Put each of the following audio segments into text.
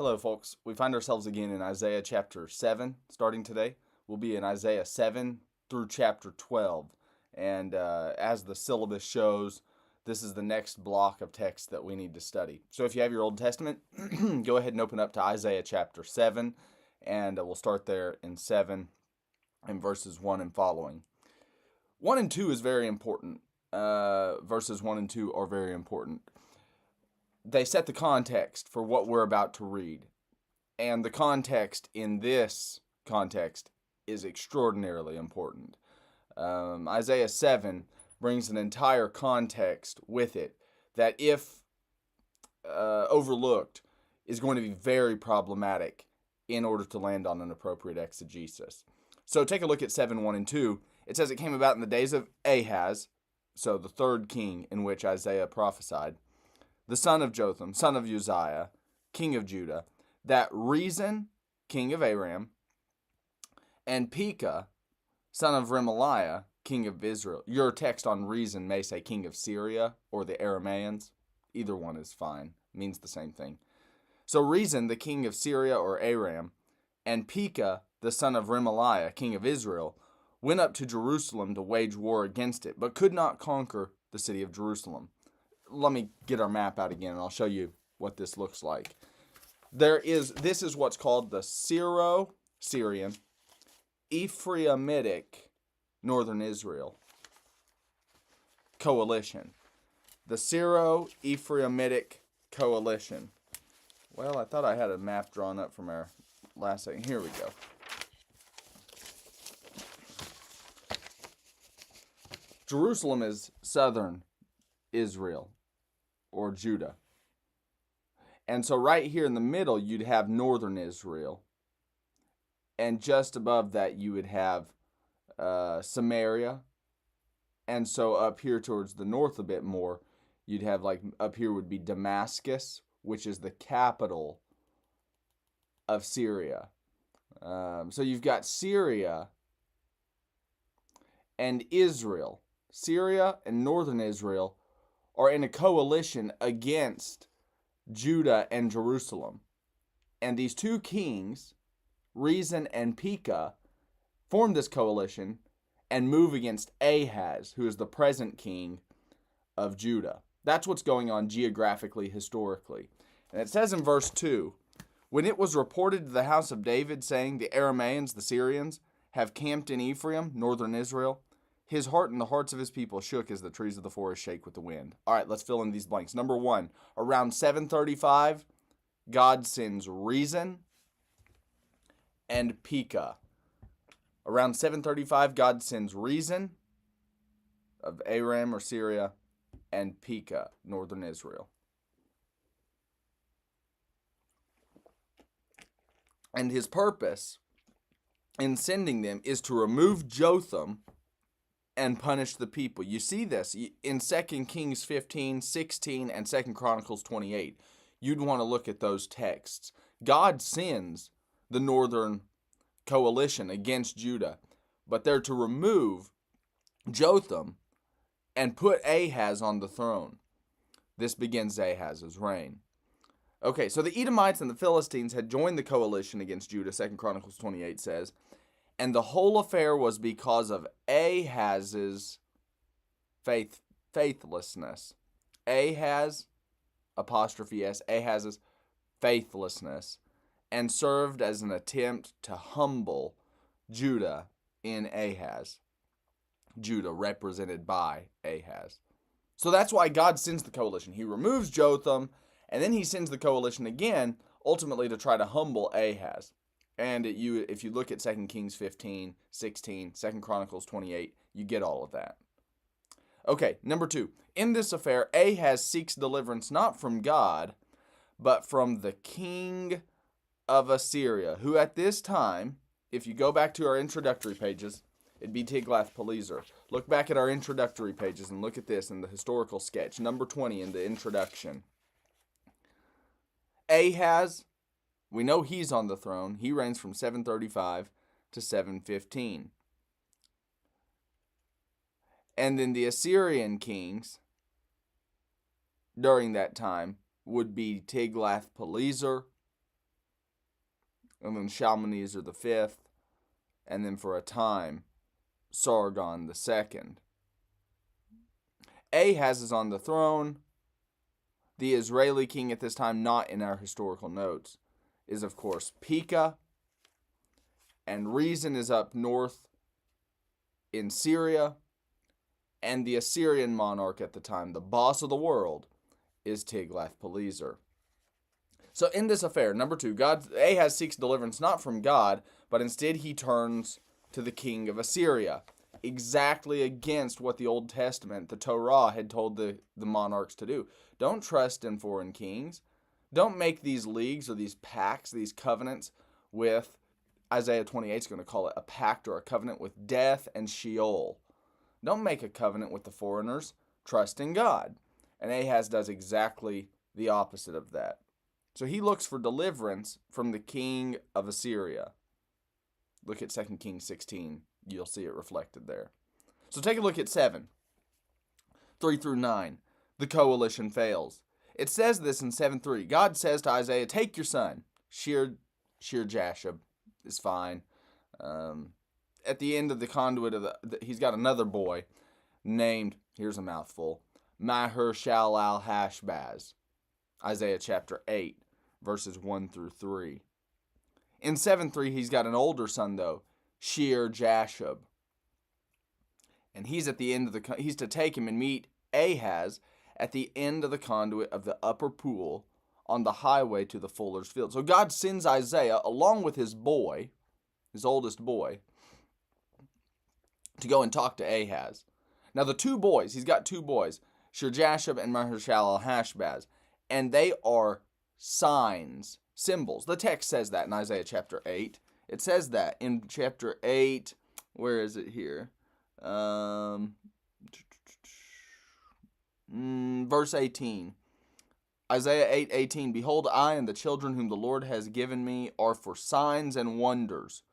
Hello, folks. We find ourselves again in Isaiah chapter 7, starting today. We'll be in Isaiah 7 through chapter 12. And as the syllabus shows, this is the next block of text that we need to study. So if you have your Old Testament, go ahead and open up to Isaiah chapter 7, and we'll start there in 7 and verses 1 and following. 1 and 2 is very important. Verses 1 and 2 are very important. They set the context for what we're about to read. And the context in this context is extraordinarily important. Isaiah 7 brings an entire context with it that, if overlooked, is going to be very problematic in order to land on an appropriate exegesis. So take a look at 7:1 and 2. It says it came about in the days of Ahaz, so the third king in which Isaiah prophesied, the son of Jotham, son of Uzziah, king of Judah, that Rezin, king of Aram, and Pekah, son of Remaliah, king of Israel. Your text on Rezin may say king of Syria or the Arameans. Either one is fine. Means the same thing. So Rezin, the king of Syria or Aram, and Pekah, the son of Remaliah, king of Israel, went up to Jerusalem to wage war against it, but could not conquer the city of Jerusalem. Let me get our map out again, and I'll show you what this looks like. This is what's called the Syro-Syrian Ephraimitic Northern Israel coalition. The Syro-Ephraimitic coalition. Well, I thought I had a map drawn up from our last second. Here we go. Jerusalem is southern Israel, or Judah. And so right here in the middle, you'd have northern Israel. And just above that, you would have Samaria. And so up here towards the north a bit more, you'd have, like, up here would be Damascus, which is the capital of Syria. So you've got Syria and Israel. Syria and northern Israel are in a coalition against Judah and Jerusalem. And these two kings, Rezin and Pekah, form this coalition and move against Ahaz, who is the present king of Judah. That's what's going on geographically, historically. And it says in verse 2, when it was reported to the house of David, saying, the Arameans, the Syrians, have camped in Ephraim, northern Israel, his heart and the hearts of his people shook as the trees of the forest shake with the wind. All right, let's fill in these blanks. Number 1, around 735, God sends Rezin and Pekah. Around 735, God sends Rezin of Aram or Syria and Pekah, northern Israel. And his purpose in sending them is to remove Jotham and punish the people. You see this in 2 Kings 15, 16, and 2 Chronicles 28. You'd want to look at those texts. God sends the northern coalition against Judah, but they're to remove Jotham and put Ahaz on the throne. This begins Ahaz's reign. Okay, so the Edomites and the Philistines had joined the coalition against Judah, 2 Chronicles 28 says, and the whole affair was because of Ahaz's faithlessness. Ahaz, apostrophe S, Ahaz's faithlessness, and served as an attempt to humble Judah in Ahaz. Judah represented by Ahaz. So that's why God sends the coalition. He removes Jotham, and then he sends the coalition again, ultimately to try to humble Ahaz. And if you look at 2 Kings 15, 16, 2 Chronicles 28, you get all of that. Okay, number 2. In this affair, Ahaz seeks deliverance not from God, but from the king of Assyria, who at this time, if you go back to our introductory pages, it'd be Tiglath-Pileser. Look back at our introductory pages and look at this in the historical sketch, number 20 in the introduction. Ahaz, we know he's on the throne. He reigns from 735 to 715. And then the Assyrian kings during that time would be Tiglath-Pileser and then Shalmaneser the fifth, and then for a time, Sargon the second. Ahaz is on the throne. The Israeli king at this time, not in our historical notes, is of course Pekah, and Rezin is up north in Syria, and the Assyrian monarch at the time, the boss of the world, is Tiglath-Pileser. So in this affair, number 2, Ahaz seeks deliverance not from God, but instead he turns to the king of Assyria, exactly against what the Old Testament, the Torah, had told the monarchs to do. Don't trust in foreign kings. Don't make these leagues or these pacts, these covenants with, Isaiah 28 is going to call it a pact or a covenant with death and Sheol. Don't make a covenant with the foreigners. Trust in God. And Ahaz does exactly the opposite of that. So he looks for deliverance from the king of Assyria. Look at 2 Kings 16. You'll see it reflected there. So take a look at 7, 3 through 9. The coalition fails. It says this in 7:3. God says to Isaiah, take your son. Shear-Jashub is fine. At the end of the conduit of he's got another boy named, here's a mouthful, Maher-Shalal-Hash-Baz. Isaiah chapter 8, verses 1 through 3. In 7:3, he's got an older son, though, Shear-Jashub. And he's at the end of he's to take him and meet Ahaz at the end of the conduit of the upper pool on the highway to the fuller's field. So God sends Isaiah along with his boy, his oldest boy, to go and talk to Ahaz. Now the two boys, he's got two boys, Shear-Jashub and Maher-Shalal-Hash-Baz, and they are signs, symbols. The text says that in Isaiah chapter 8. It says that in chapter 8, where is it here? Verse 18. Isaiah 8:18. Behold, I and the children whom the Lord has given me are for signs and wonders.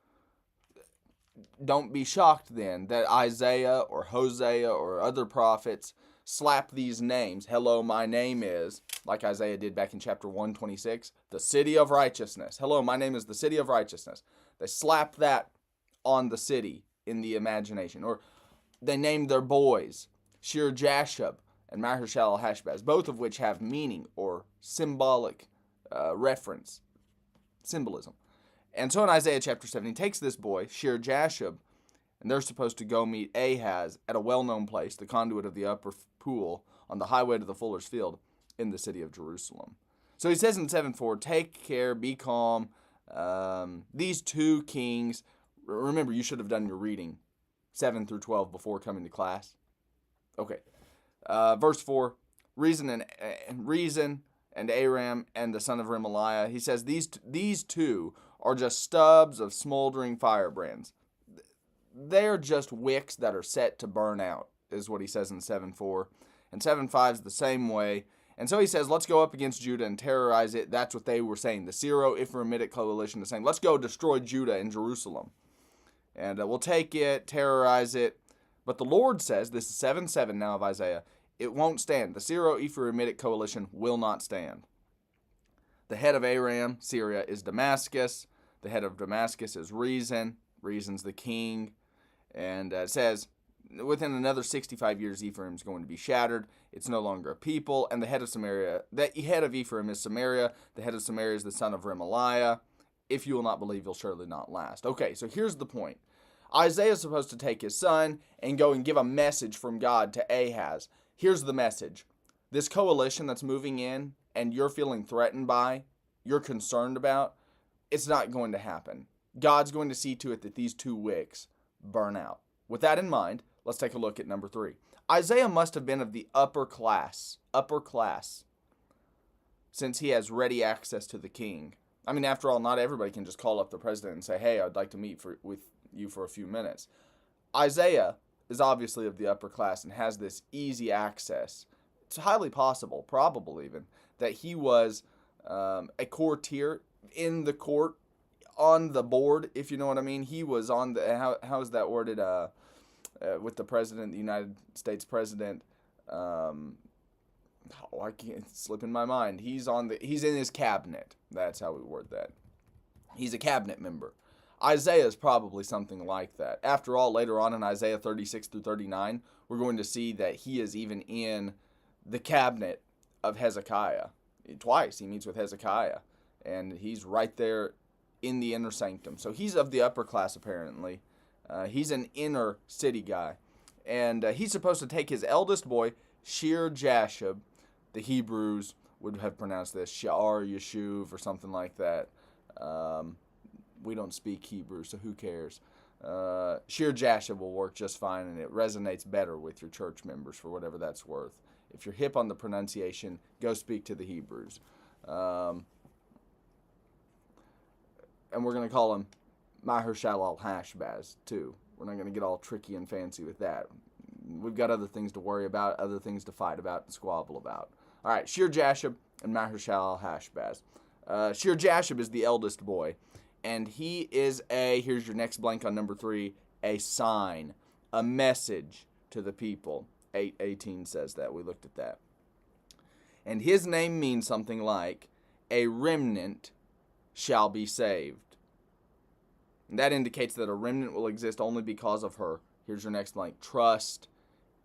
Don't be shocked then that Isaiah or Hosea or other prophets slap these names. Hello, my name is, like Isaiah did back in chapter 126, the city of righteousness. Hello, my name is the city of righteousness. They slap that on the city in the imagination. Or they named their boys Shear-Jashub and Maher-Shalal-Hash-Baz, both of which have meaning or symbolic reference, symbolism. And so in Isaiah chapter 7, he takes this boy, Shear-Jashub, and they're supposed to go meet Ahaz at a well-known place, the conduit of the upper pool, on the highway to the fuller's field in the city of Jerusalem. So he says in 7:4, take care, be calm. These two kings, remember you should have done your reading 7 through 12 before coming to class. Okay. Verse 4, Rezin and Aram and the son of Remaliah. He says these two are just stubs of smoldering firebrands. They're just wicks that are set to burn out, is what he says in 7:4. And 7:5 is the same way. And so he says, let's go up against Judah and terrorize it. That's what they were saying. The Syro-Ephraimitic coalition is saying, let's go destroy Judah and Jerusalem. And we'll take it, terrorize it. But the Lord says, this is 7:7 now of Isaiah, it won't stand. The Syro-Ephraimitic coalition will not stand. The head of Aram, Syria, is Damascus. The head of Damascus is Rezin. Rezin's the king. And it says, within another 65 years, Ephraim is going to be shattered. It's no longer a people. And the head of Samaria, the head of Ephraim is Samaria. The head of Samaria is the son of Remaliah. If you will not believe, you'll surely not last. Okay, so here's the point. Isaiah is supposed to take his son and go and give a message from God to Ahaz. Here's the message. This coalition that's moving in and you're feeling threatened by, you're concerned about, it's not going to happen. God's going to see to it that these two wicks burn out. With that in mind, let's take a look at number 3. Isaiah must have been of the upper class, since he has ready access to the king. I mean, after all, not everybody can just call up the president and say, hey, I'd like to meet with you for a few minutes. Isaiah is obviously of the upper class and has this easy access. It's highly possible, probable even, that he was a courtier in the court, on the board, if you know what I mean. He was on the, how is that worded, with the president, the United States president, I can't slip in my mind. He's in his cabinet. That's how we word that. He's a cabinet member. Isaiah is probably something like that. After all, later on in Isaiah 36 through 39, we're going to see that he is even in the cabinet of Hezekiah. Twice he meets with Hezekiah, and he's right there in the inner sanctum. So he's of the upper class, apparently. He's an inner city guy. And he's supposed to take his eldest boy, Shear-Jashub. The Hebrews would have pronounced this Shear-Yeshuv or something like that. We don't speak Hebrew, so who cares? Shear-Jashub will work just fine, and it resonates better with your church members for whatever that's worth. If you're hip on the pronunciation, go speak to the Hebrews. And we're going to call him Maher-Shalal-Hashbaz, too. We're not going to get all tricky and fancy with that. We've got other things to worry about, other things to fight about and squabble about. All right, Shear-Jashub and Maher-Shalal-Hashbaz. Shear-Jashub is the eldest boy, and he is here's your next blank on number 3, a sign, a message to the people. 8:18 says that. We looked at that. And his name means something like, a remnant shall be saved. And that indicates that a remnant will exist only because of her. Here's your next blank. Trust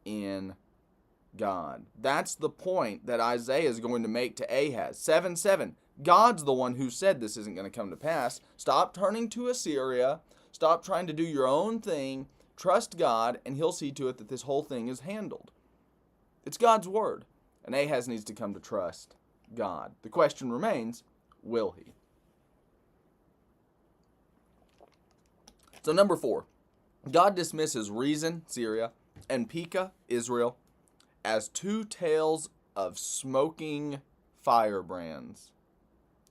in God. That's the point that Isaiah is going to make to Ahaz. 7:7. God's the one who said this isn't going to come to pass. Stop turning to Assyria. Stop trying to do your own thing. Trust God, and he'll see to it that this whole thing is handled. It's God's word. And Ahaz needs to come to trust God. The question remains, will he? So number 4, God dismisses Rezin, Syria, and Pekah, Israel, as two tails of smoking firebrands.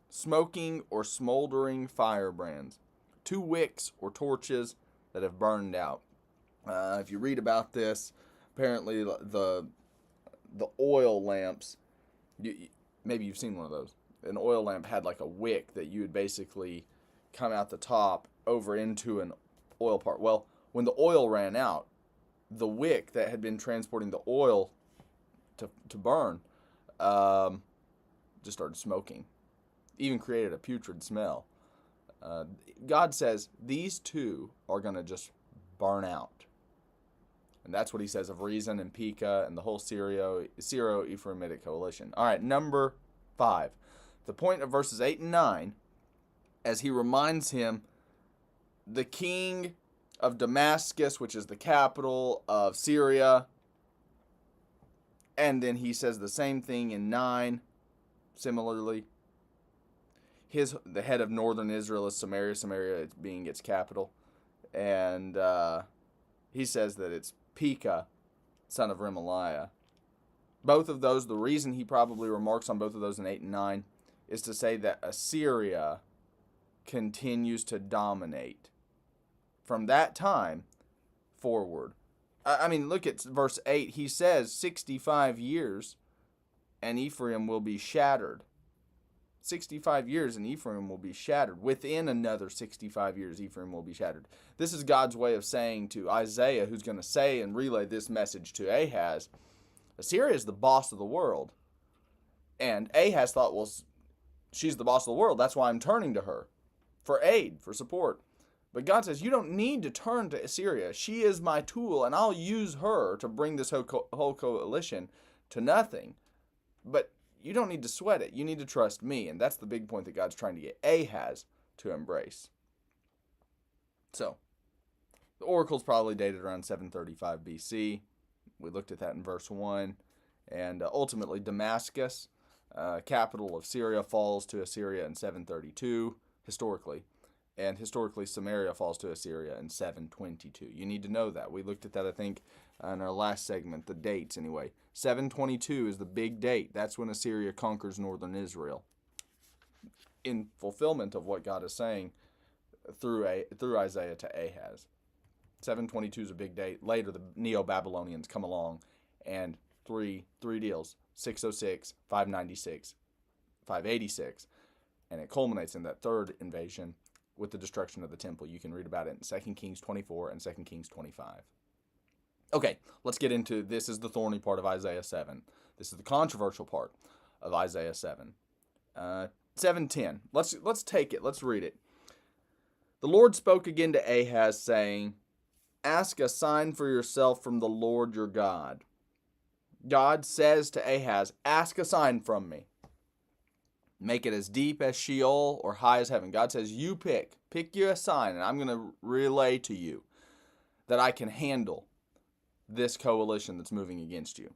Smoking or smoldering firebrands. Two wicks or torches that have burned out. If you read about this, apparently the oil lamps, maybe you've seen one of those. An oil lamp had like a wick that you would basically come out the top over into an oil part. Well, when the oil ran out, the wick that had been transporting the oil to burn just started smoking. Even created a putrid smell. God says these two are going to just burn out. And that's what he says of Rezin and Pekah and the whole Syro-Ephraimitic coalition. All right, number 5. The point of verses 8 and 9, as he reminds him, the king of Damascus, which is the capital of Syria, and then he says the same thing in 9, similarly. The head of northern Israel is Samaria, Samaria being its capital. And he says that it's Pekah, son of Remaliah. Both of those, the reason he probably remarks on both of those in 8 and 9 is to say that Assyria continues to dominate from that time forward. I mean, look at verse 8. He says 65 years and Ephraim will be shattered. 65 years and Ephraim will be shattered. Within another 65 years, Ephraim will be shattered. This is God's way of saying to Isaiah, who's going to say and relay this message to Ahaz, Assyria is the boss of the world. And Ahaz thought, well, she's the boss of the world. That's why I'm turning to her for aid, for support. But God says, you don't need to turn to Assyria. She is my tool, and I'll use her to bring this whole coalition to nothing. But you don't need to sweat it. You need to trust me. And that's the big point that God's trying to get Ahaz to embrace. So, the oracle's probably dated around 735 BC. We looked at that in verse 1. And ultimately, Damascus, capital of Syria, falls to Assyria in 732, historically. And historically, Samaria falls to Assyria in 722. You need to know that. We looked at that, I think, in our last segment, the dates anyway. 722 is the big date. That's when Assyria conquers northern Israel. In fulfillment of what God is saying through Isaiah to Ahaz. 722 is a big date. Later, the Neo-Babylonians come along, and three deals, 606, 596, 586, and it culminates in that third invasion with the destruction of the temple. You can read about it in 2 Kings 24 and 2 Kings 25. Okay, let's get into this is the thorny part of Isaiah 7. This is the controversial part of Isaiah 7. 7:10. Let's take it. Let's read it. The Lord spoke again to Ahaz, saying, Ask a sign for yourself from the Lord your God. God says to Ahaz, ask a sign from me. Make it as deep as Sheol or high as heaven. God says, you pick you a sign, and I'm going to relay to you that I can handle this coalition that's moving against you.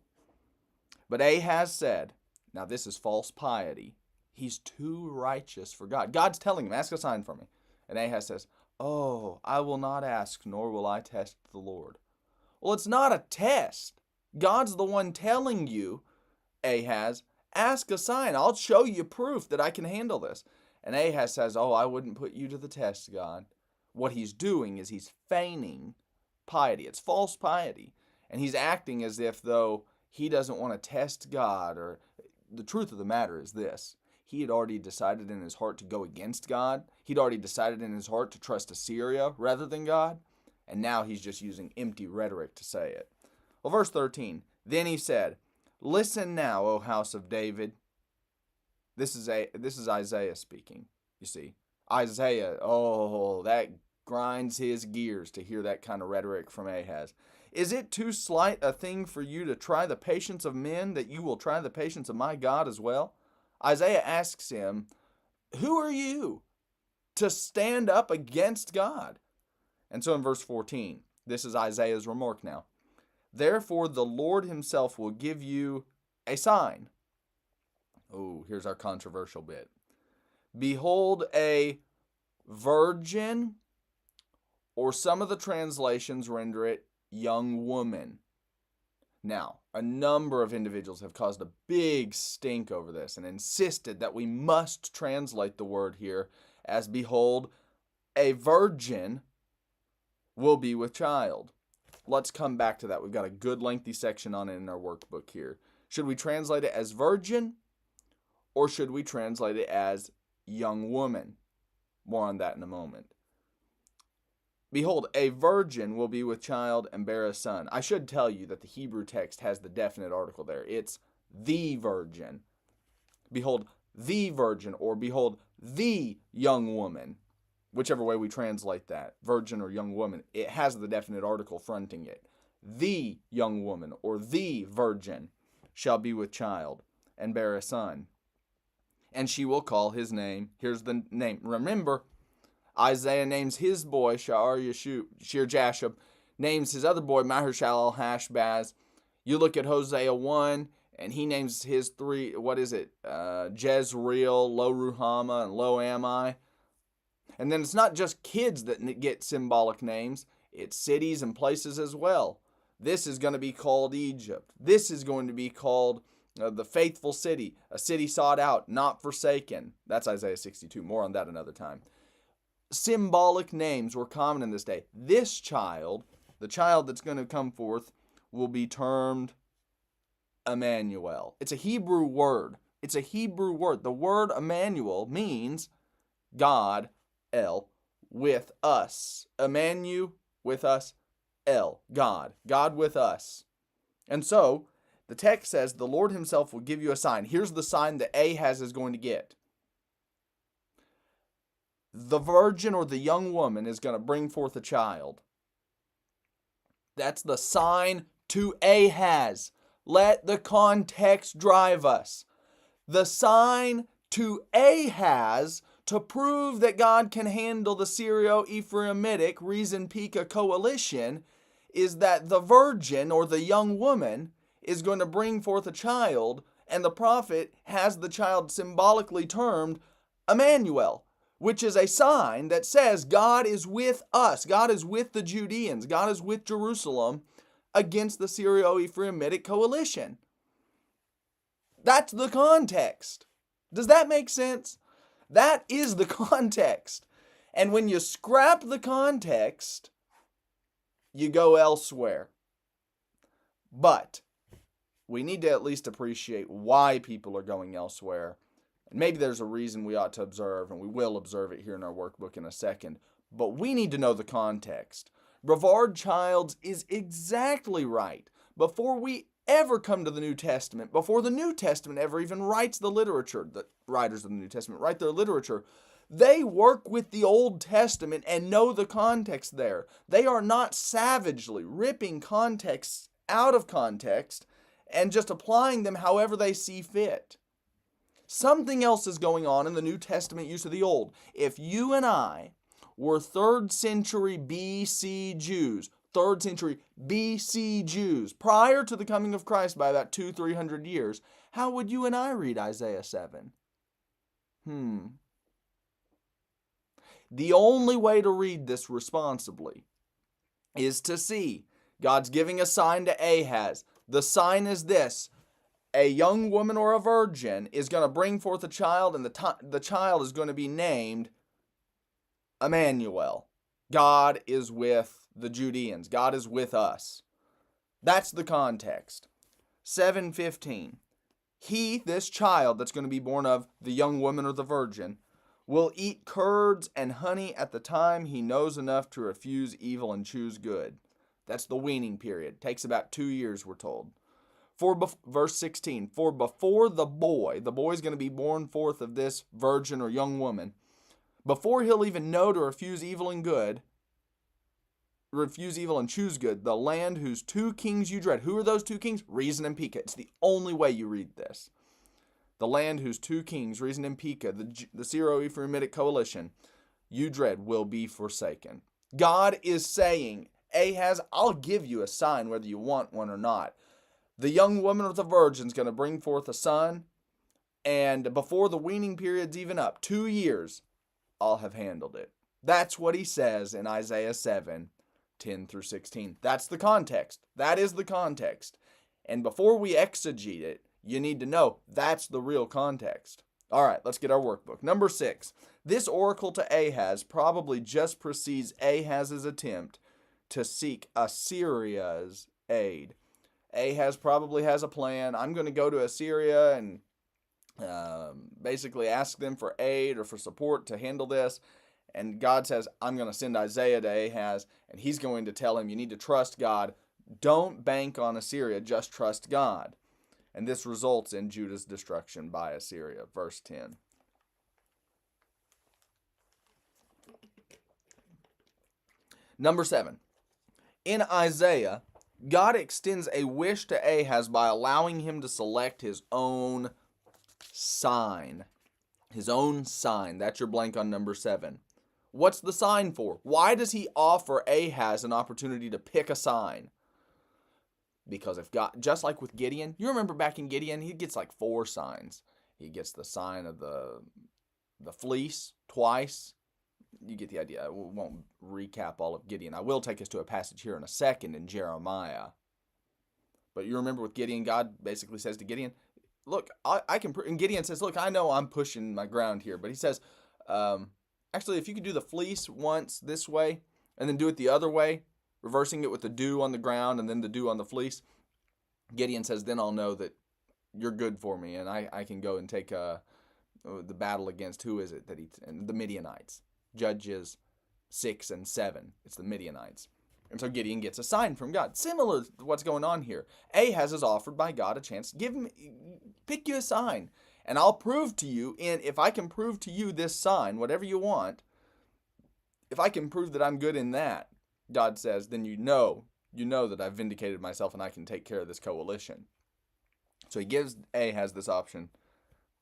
But Ahaz said, now this is false piety. He's too righteous for God. God's telling him, ask a sign from me. And Ahaz says, oh, I will not ask, nor will I test the Lord. Well, it's not a test. God's the one telling you, Ahaz, ask a sign. I'll show you proof that I can handle this. And Ahaz says, oh, I wouldn't put you to the test, God. What he's doing is he's feigning piety. It's false piety. And he's acting as if though he doesn't want to test God. Or the truth of the matter is this. He had already decided in his heart to go against God. He'd already decided in his heart to trust Assyria rather than God. And now he's just using empty rhetoric to say it. Well, verse 13. Then he said, listen now, O house of David. This is Isaiah speaking, you see. Isaiah, oh, that grinds his gears to hear that kind of rhetoric from Ahaz. Is it too slight a thing for you to try the patience of men, that you will try the patience of my God as well? Isaiah asks him, who are you to stand up against God? And so in verse 14, this is Isaiah's remark now. Therefore the Lord himself will give you a sign. Oh, here's our controversial bit. Behold, a virgin, or some of the translations render it young woman. Now, a number of individuals have caused a big stink over this and insisted that we must translate the word here as behold, a virgin will be with child. Let's come back to that. We've got a good lengthy section on it in our workbook here. Should we translate it as virgin, or should we translate it as young woman? More on that in a moment. Behold, a virgin will be with child and bear a son. I should tell you that the Hebrew text has the definite article there. It's the virgin. Behold, the virgin, or behold, the young woman. Whichever way we translate that, virgin or young woman, it has the definite article fronting it. The young woman, or the virgin, shall be with child and bear a son. And she will call his name. Here's the name. Remember, Isaiah names his boy Shear-Jashub, names his other boy Maher-Shalal-Hash-Baz. You look at Hosea 1, and he names his three, Jezreel, Lo-Ruhamah, and Lo-Ammi. And then it's not just kids that get symbolic names, it's cities and places as well. This is going to be called Egypt. This is going to be called the faithful city, a city sought out, not forsaken. That's Isaiah 62. More on that another time. Symbolic names were common in this day. This child, the child that's going to come forth, will be termed Emmanuel. It's a Hebrew word. The word Emmanuel means God, El, with us. Emmanuel, with us, El, God. God with us. And so, the text says, the Lord himself will give you a sign. Here's the sign that Ahaz is going to get. The virgin or the young woman is going to bring forth a child. That's the sign to Ahaz. Let the context drive us. The sign to Ahaz to prove that God can handle the Syro-Ephraimitic Rezin-Pekah coalition is that the virgin or the young woman is going to bring forth a child, and the prophet has the child symbolically termed Emmanuel, which is a sign that says God is with us. God is with the Judeans. God is with Jerusalem against the Syro-Ephraimitic coalition. That's the context. Does that make sense? That is the context. And when you scrap the context, you go elsewhere. But we need to at least appreciate why people are going elsewhere. And maybe there's a reason we ought to observe, and we will observe it here in our workbook in a second. But we need to know the context. Brevard Childs is exactly right. Before we ever come to the New Testament, before the New Testament ever even writes the literature, the writers of the New Testament write their literature, They work with the Old Testament and know the context there. They are not savagely ripping contexts out of context and just applying them however they see fit. Something else is going on in the New Testament use of the Old. If you and I were 3rd century BC Jews, 3rd century BC Jews, prior to the coming of Christ by about 200-300 years, how would you and I read Isaiah 7? The only way to read this responsibly is to see God's giving a sign to Ahaz. The sign is this: a young woman or a virgin is going to bring forth a child, and the child is going to be named Emmanuel. God is with the Judeans. God is with us. That's the context. 7:15. He, this child that's going to be born of the young woman or the virgin, will eat curds and honey at the time he knows enough to refuse evil and choose good. That's the weaning period. Takes about 2 years, we're told. Verse 16, for before the boy's going to be born forth of this virgin or young woman, before he'll even know to refuse evil and choose good, the land whose 2 kings you dread. Who are those 2 kings? Rezin and Pekah. It's the only way you read this. The land whose 2 kings, Rezin and Pekah, the Syro-Ephraimitic coalition, you dread, will be forsaken. God is saying, Ahaz, I'll give you a sign whether you want one or not. The young woman with the virgin is going to bring forth a son, and before the weaning period's even up, 2 years, I'll have handled it. That's what he says in Isaiah 7:10-16. That's the context. That is the context. And before we exegete it, you need to know that's the real context. All right, let's get our workbook. Number 6. This oracle to Ahaz probably just precedes Ahaz's attempt to seek Assyria's aid. Ahaz probably has a plan. I'm going to go to Assyria and basically ask them for aid or for support to handle this. And God says, I'm going to send Isaiah to Ahaz, and he's going to tell him, you need to trust God. Don't bank on Assyria, just trust God. And this results in Judah's destruction by Assyria. Verse 10. Number 7. In Isaiah, God extends a wish to Ahaz by allowing him to select his own sign. His own sign. That's your blank on number 7. What's the sign for? Why does he offer Ahaz an opportunity to pick a sign? Because if God, just like with Gideon, you remember back in Gideon, he gets like 4 signs. He gets the sign of the fleece twice. You get the idea. I won't recap all of Gideon. I will take us to a passage here in a second in Jeremiah. But you remember with Gideon, God basically says to Gideon, look, I can, and Gideon says, look, I know I'm pushing my ground here. But he says, actually, if you could do the fleece once this way and then do it the other way, reversing it with the dew on the ground and then the dew on the fleece, Gideon says, then I'll know that you're good for me and I can go and take the battle against, who is it? And the Midianites. Judges 6 and 7. It's the Midianites. And so Gideon gets a sign from God. Similar to what's going on here. Ahaz is offered by God a chance. Pick you a sign. And I'll prove to you, if I can prove to you this sign, whatever you want, if I can prove that I'm good in that, God says, then you know that I've vindicated myself and I can take care of this coalition. So he gives Ahaz this option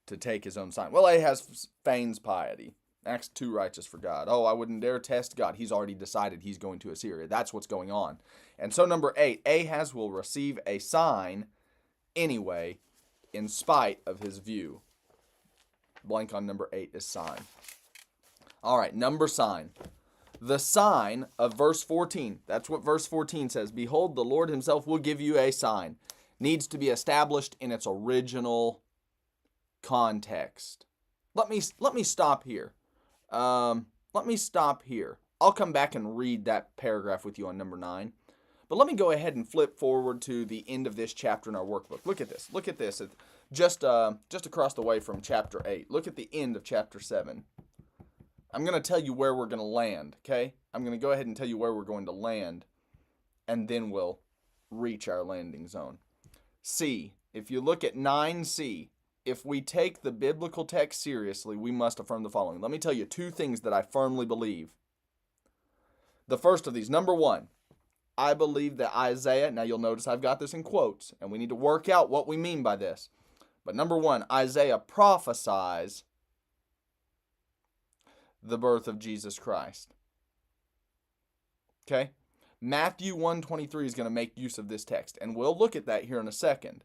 to take his own sign. Well, Ahaz feigns piety. Acts too righteous for God. Oh, I wouldn't dare test God. He's already decided he's going to Assyria. That's what's going on. And so number 8, Ahaz will receive a sign anyway, in spite of his view. Blank on number 8 is sign. All right, number sign. The sign of verse 14. That's what verse 14 says. Behold, the Lord himself will give you a sign. Needs to be established in its original context. Let me stop here. Let me stop here. I'll come back and read that paragraph with you on number 9. But let me go ahead and flip forward to the end of this chapter in our workbook. Look at this. Look at this. It's just across the way from chapter 8. Look at the end of chapter 7. I'm going to tell you where we're going to land, okay? I'm going to go ahead and tell you where we're going to land, and then we'll reach our landing zone. C. If you look at 9C, if we take the biblical text seriously, we must affirm the following. Let me tell you two things that I firmly believe. The first of these, number one, I believe that Isaiah, now you'll notice I've got this in quotes, and we need to work out what we mean by this. But number one, Isaiah prophesies the birth of Jesus Christ. Okay? Matthew 1:23 is going to make use of this text, and we'll look at that here in a second.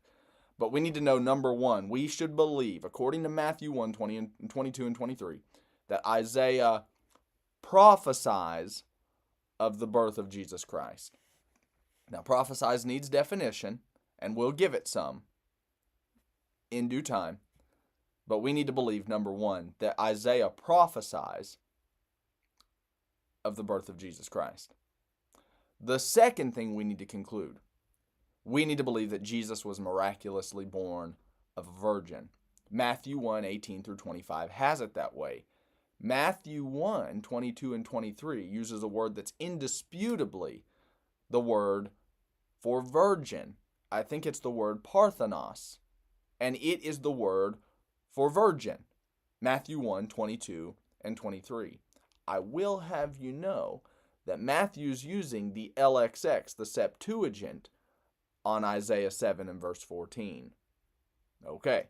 But we need to know, number one, we should believe, according to Matthew 1:20 and 22 and 23, that Isaiah prophesies of the birth of Jesus Christ. Now, prophesies needs definition, and we'll give it some in due time. But we need to believe, number one, that Isaiah prophesies of the birth of Jesus Christ. The second thing we need to conclude, we need to believe that Jesus was miraculously born of a virgin. Matthew 1:18 through 25 has it that way. Matthew 1:22 and 23 uses a word that's indisputably the word for virgin. I think it's the word parthenos, and it is the word for virgin. Matthew 1:22 and 23. I will have you know that Matthew's using the LXX, the Septuagint, on Isaiah 7 and verse 14. Okay.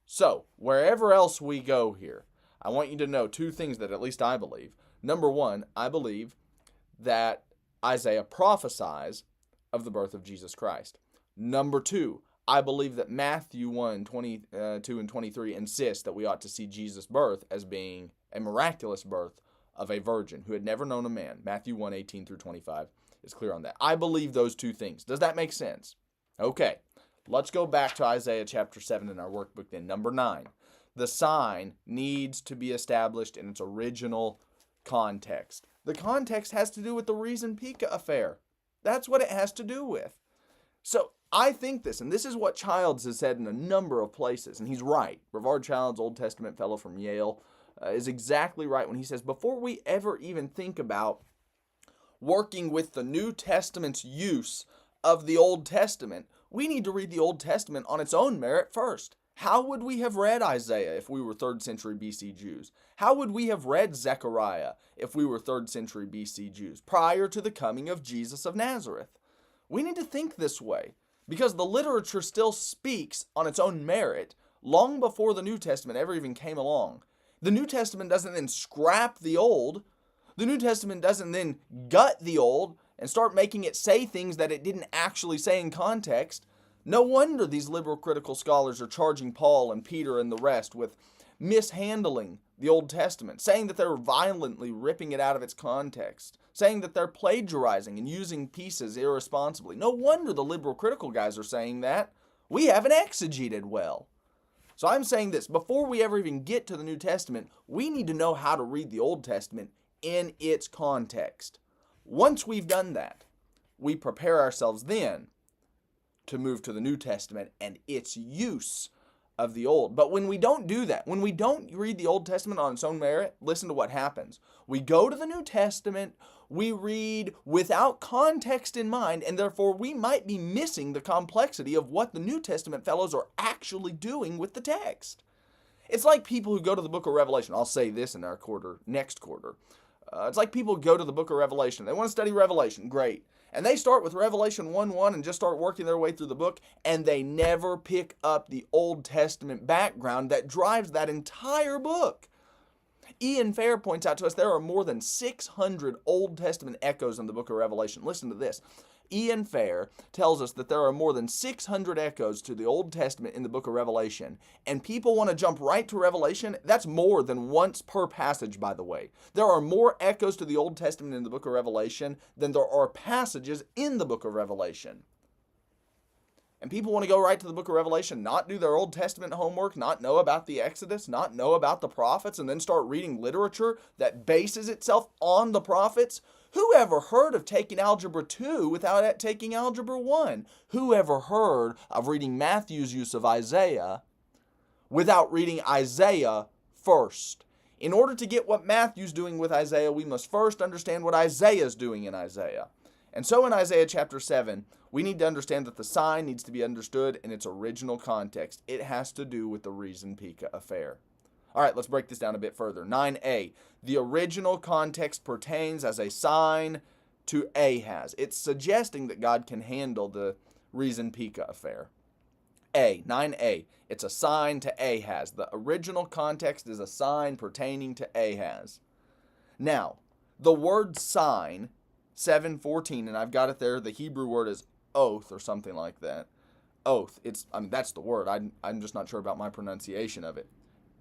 So, wherever else we go here, I want you to know two things that at least I believe. Number one, I believe that Isaiah prophesies of the birth of Jesus Christ. Number two, I believe that Matthew 1:22 and 23 insists that we ought to see Jesus' birth as being a miraculous birth of a virgin who had never known a man. Matthew 1:18 through 25 is clear on that. I believe those two things. Does that make sense? Okay, let's go back to Isaiah chapter 7 in our workbook then. Number 9, the sign needs to be established in its original context. The context has to do with the Reason-Pika affair. That's what it has to do with. So I think this, and this is what Childs has said in a number of places, and he's right. Brevard Childs, Old Testament fellow from Yale, is exactly right when he says, before we ever even think about working with the New Testament's use of the Old Testament, we need to read the Old Testament on its own merit first. How would we have read Isaiah if we were 3rd century BC Jews? How would we have read Zechariah if we were 3rd century BC Jews prior to the coming of Jesus of Nazareth? We need to think this way because the literature still speaks on its own merit long before the New Testament ever even came along. The New Testament doesn't then scrap the Old. The New Testament doesn't then gut the Old and start making it say things that it didn't actually say in context. No wonder these liberal critical scholars are charging Paul and Peter and the rest with mishandling the Old Testament, saying that they're violently ripping it out of its context, saying that they're plagiarizing and using pieces irresponsibly. No wonder the liberal critical guys are saying that. We haven't exegeted well. So I'm saying this, before we ever even get to the New Testament, we need to know how to read the Old Testament in its context. Once we've done that, we prepare ourselves then to move to the New Testament and its use of the Old. But when we don't do that, when we don't read the Old Testament on its own merit, listen to what happens. We go to the New Testament, we read without context in mind, and therefore we might be missing the complexity of what the New Testament fellows are actually doing with the text. It's like people who go to the book of Revelation. I'll say this in our next quarter. It's like people who go to the book of Revelation. They want to study Revelation. Great. And they start with Revelation 1:1 and just start working their way through the book, and they never pick up the Old Testament background that drives that entire book. Ian Fair points out to us there are more than 600 Old Testament echoes in the book of Revelation. Listen to this. Ian Fair tells us that there are more than 600 echoes to the Old Testament in the book of Revelation, and people want to jump right to Revelation. That's more than once per passage, by the way. There are more echoes to the Old Testament in the book of Revelation than there are passages in the book of Revelation. And people want to go right to the book of Revelation, not do their Old Testament homework, not know about the Exodus, not know about the prophets, and then start reading literature that bases itself on the prophets. Who ever heard of taking Algebra 2 without taking Algebra 1? Who ever heard of reading Matthew's use of Isaiah without reading Isaiah first? In order to get what Matthew's doing with Isaiah, we must first understand what Isaiah's doing in Isaiah. And so in Isaiah chapter 7, we need to understand that the sign needs to be understood in its original context. It has to do with the Rezin-Pekah affair. All right, let's break this down a bit further. 9a, the original context pertains as a sign to Ahaz. It's suggesting that God can handle the Rezin-Pekah affair. 9a, it's a sign to Ahaz. The original context is a sign pertaining to Ahaz. Now, the word sign, 7:14, and I've got it there, the Hebrew word is oath or something like that. Oath, that's the word. I'm just not sure about my pronunciation of it.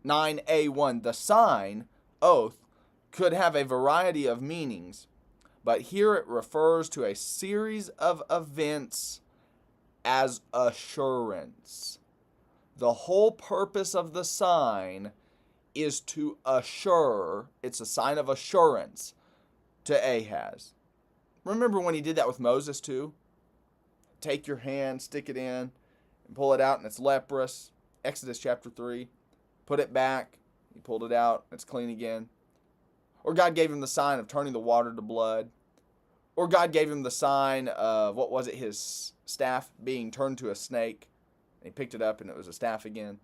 9a1, the sign, oath, could have a variety of meanings, but here it refers to a series of events as assurance. The whole purpose of the sign is to assure, it's a sign of assurance to Ahaz. Remember when he did that with Moses too? Take your hand, stick it in, and pull it out, and it's leprous. Exodus chapter 3. Put it back. He pulled it out. It's clean again. Or God gave him the sign of turning the water to blood. Or God gave him the sign of, his staff being turned to a snake. And he picked it up and it was a staff again.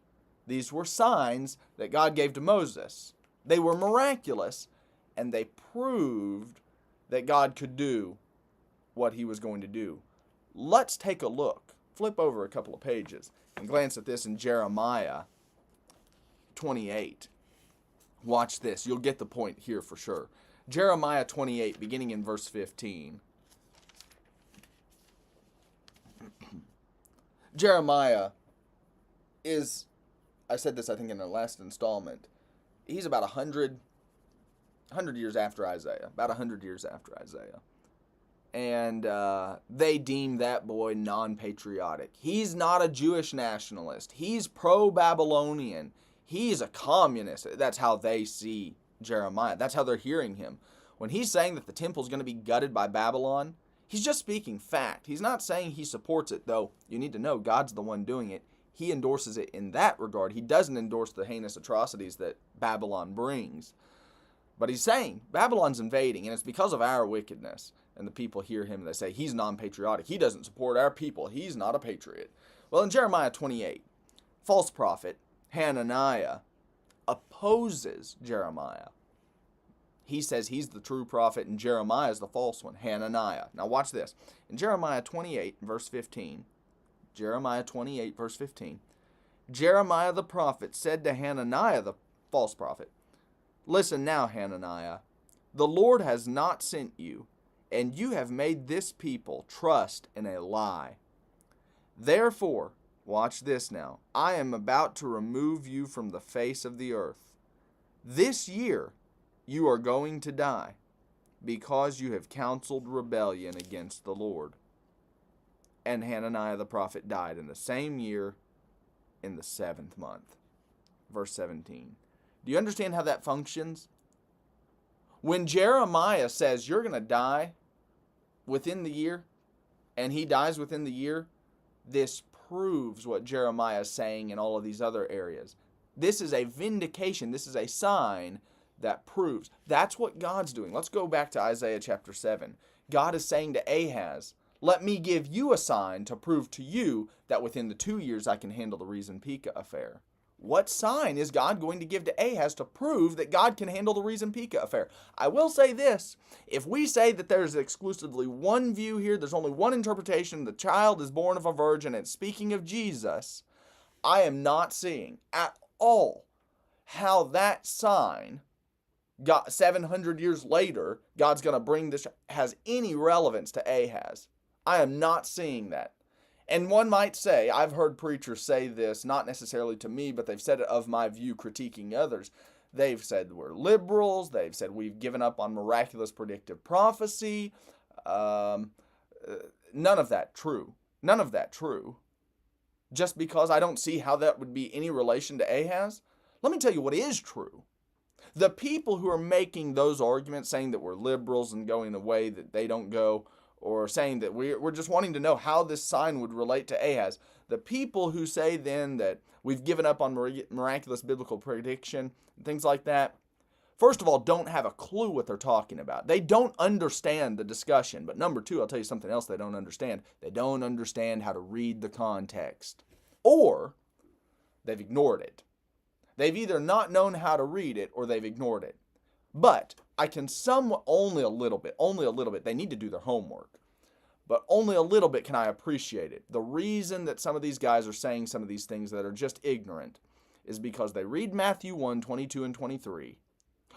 These were signs that God gave to Moses. They were miraculous, and they proved that God could do what he was going to do. Let's take a look. Flip over a couple of pages and glance at this in Jeremiah 28. Watch this. You'll get the point here for sure. Jeremiah 28, beginning in verse 15. Jeremiah is, I said this I think in the last installment, he's about 100 years after Isaiah. About 100 years after Isaiah. And they deem that boy non-patriotic. He's not a Jewish nationalist. He's pro-Babylonian. He's a communist. That's how they see Jeremiah. That's how they're hearing him. When he's saying that the temple's going to be gutted by Babylon, he's just speaking fact. He's not saying he supports it, though. You need to know God's the one doing it. He endorses it in that regard. He doesn't endorse the heinous atrocities that Babylon brings. But he's saying Babylon's invading, and it's because of our wickedness. And the people hear him and they say, he's non-patriotic. He doesn't support our people. He's not a patriot. Well, in Jeremiah 28, false prophet Hananiah opposes Jeremiah. He says he's the true prophet and Jeremiah is the false one, Hananiah. Now watch this. In Jeremiah 28, verse 15, Jeremiah 28, verse 15, Jeremiah the prophet said to Hananiah, the false prophet, "Listen now, Hananiah, the Lord has not sent you, and you have made this people trust in a lie. Therefore," watch this now, "I am about to remove you from the face of the earth. This year you are going to die, because you have counseled rebellion against the Lord." And Hananiah the prophet died in the same year, in the 7th month. Verse 17. Do you understand how that functions? When Jeremiah says you're going to die within the year, and he dies within the year, this proves what Jeremiah is saying in all of these other areas. This is a vindication. This is a sign that proves. That's what God's doing. Let's go back to Isaiah chapter 7. God is saying to Ahaz, "Let me give you a sign to prove to you that within the 2 years I can handle the Rezin-Pekah affair." What sign is God going to give to Ahaz to prove that God can handle the Rezin-Pekah affair? I will say this. If we say that there's exclusively one view here, there's only one interpretation, the child is born of a virgin, and speaking of Jesus, I am not seeing at all how that sign, 700 years later, God's going to bring this, has any relevance to Ahaz. I am not seeing that. And one might say, I've heard preachers say this, not necessarily to me, but they've said it of my view critiquing others. They've said we're liberals. They've said we've given up on miraculous predictive prophecy. None of that true. None of that true. Just because I don't see how that would be any relation to Ahaz. Let me tell you what is true. The people who are making those arguments, saying that we're liberals and going the way that they don't go, or saying that we're just wanting to know how this sign would relate to Ahaz. The people who say then that we've given up on miraculous biblical prediction and things like that, first of all, don't have a clue what they're talking about. They don't understand the discussion. But number two, I'll tell you something else they don't understand. They don't understand how to read the context. Or they've ignored it. They've either not known how to read it or they've ignored it. But I can somewhat, only a little bit, they need to do their homework. But only a little bit can I appreciate it. The reason that some of these guys are saying some of these things that are just ignorant is because they read Matthew 1, 22 and 23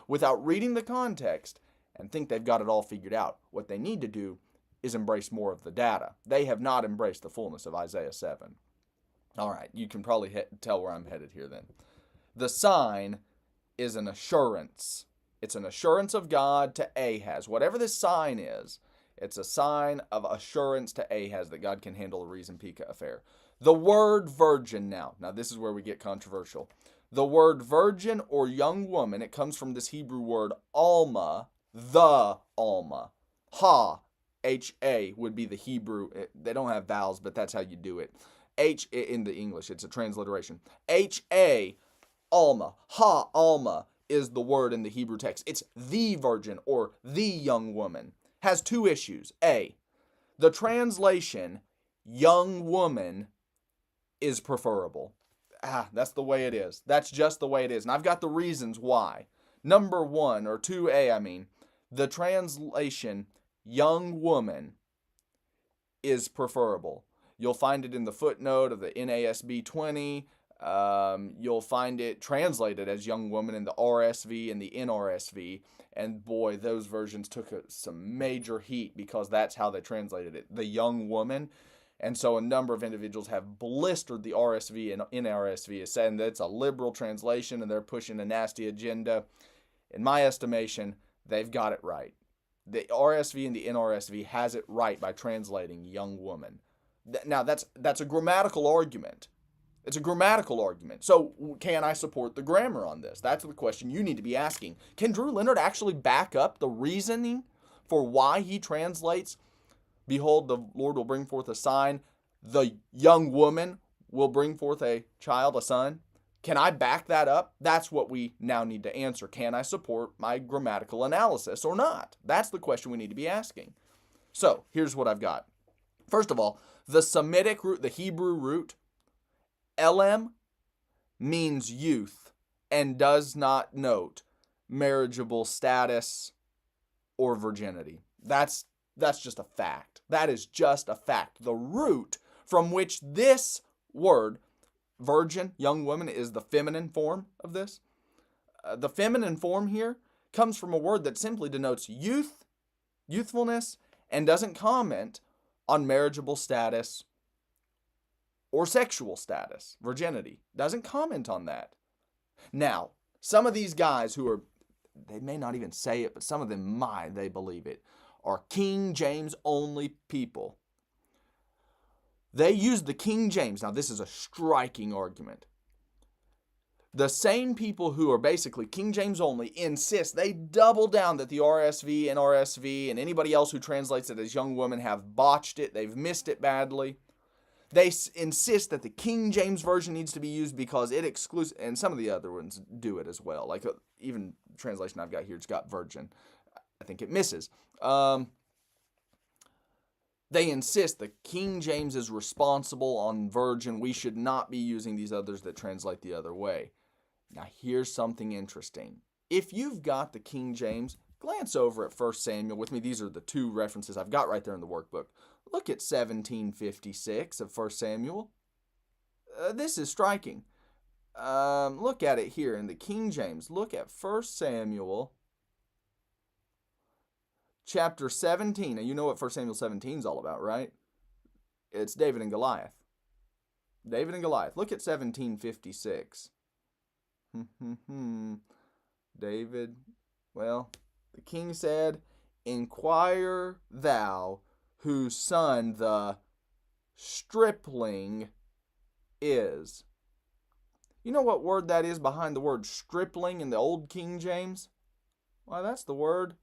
without reading the context and think they've got it all figured out. What they need to do is embrace more of the data. They have not embraced the fullness of Isaiah 7. All right, you can probably tell where I'm headed here then. The sign is an assurance. It's an assurance of God to Ahaz. Whatever this sign is, it's a sign of assurance to Ahaz that God can handle the Rezin-Pekah affair. The word virgin now this is where we get controversial. The word virgin or young woman, it comes from this Hebrew word alma, the alma. Ha, H-A would be the Hebrew. They don't have vowels, but that's how you do it. H in the English, it's a transliteration. H-A, alma, ha, alma is the word in the Hebrew text. It's the virgin or the young woman. Has two issues. A, the translation young woman is preferable. That's the way it is. That's just the way it is. And I've got the reasons why. Number one, or 2A, the translation young woman is preferable. You'll find it in the footnote of the NASB 20. You'll find it translated as young woman in the RSV and the NRSV. And boy, those versions took some major heat because that's how they translated it, the young woman. And so a number of individuals have blistered the RSV and NRSV as saying that it's a liberal translation and they're pushing a nasty agenda. In my estimation, they've got it right. The RSV and the NRSV has it right by translating young woman. Now, that's a grammatical argument. It's a grammatical argument. So can I support the grammar on this? That's the question you need to be asking. Can Drew Leonard actually back up the reasoning for why he translates, behold, the Lord will bring forth a sign, the young woman will bring forth a child, a son? Can I back that up? That's what we now need to answer. Can I support my grammatical analysis or not? That's the question we need to be asking. So here's what I've got. First of all, the Semitic root, the Hebrew root, Elam, means youth and does not note marriageable status or virginity. That's just a fact. That is just a fact. The root from which this word, virgin, young woman, is the feminine form of this. The feminine form here comes from a word that simply denotes youth, youthfulness, and doesn't comment on marriageable status or sexual status, virginity. Doesn't comment on that. Now, some of these guys they may not even say it, but some of them they believe it, are King James only people. They use the King James. Now, this is a striking argument. The same people who are basically King James only insist, they double down that the RSV, NRSV, and anybody else who translates it as young woman have botched it. They've missed it badly. They insist that the King James Version needs to be used because it excludes, and some of the other ones do it as well. Like even the translation I've got here, it's got virgin. I think it misses. They insist that King James is responsible on virgin. We should not be using these others that translate the other way. Now, here's something interesting. If you've got the King James, glance over at 1 Samuel with me. These are the two references I've got right there in the workbook. Look at 1756 of 1 Samuel. This is striking. Look at it here in the King James. Look at 1 Samuel chapter 17. Now, you know what 1 Samuel 17 is all about, right? It's David and Goliath. David and Goliath. Look at 1756. David, well, the king said, "Inquire thou whose son the stripling is." You know what word that is behind the word stripling in the old King James? Why, that's the word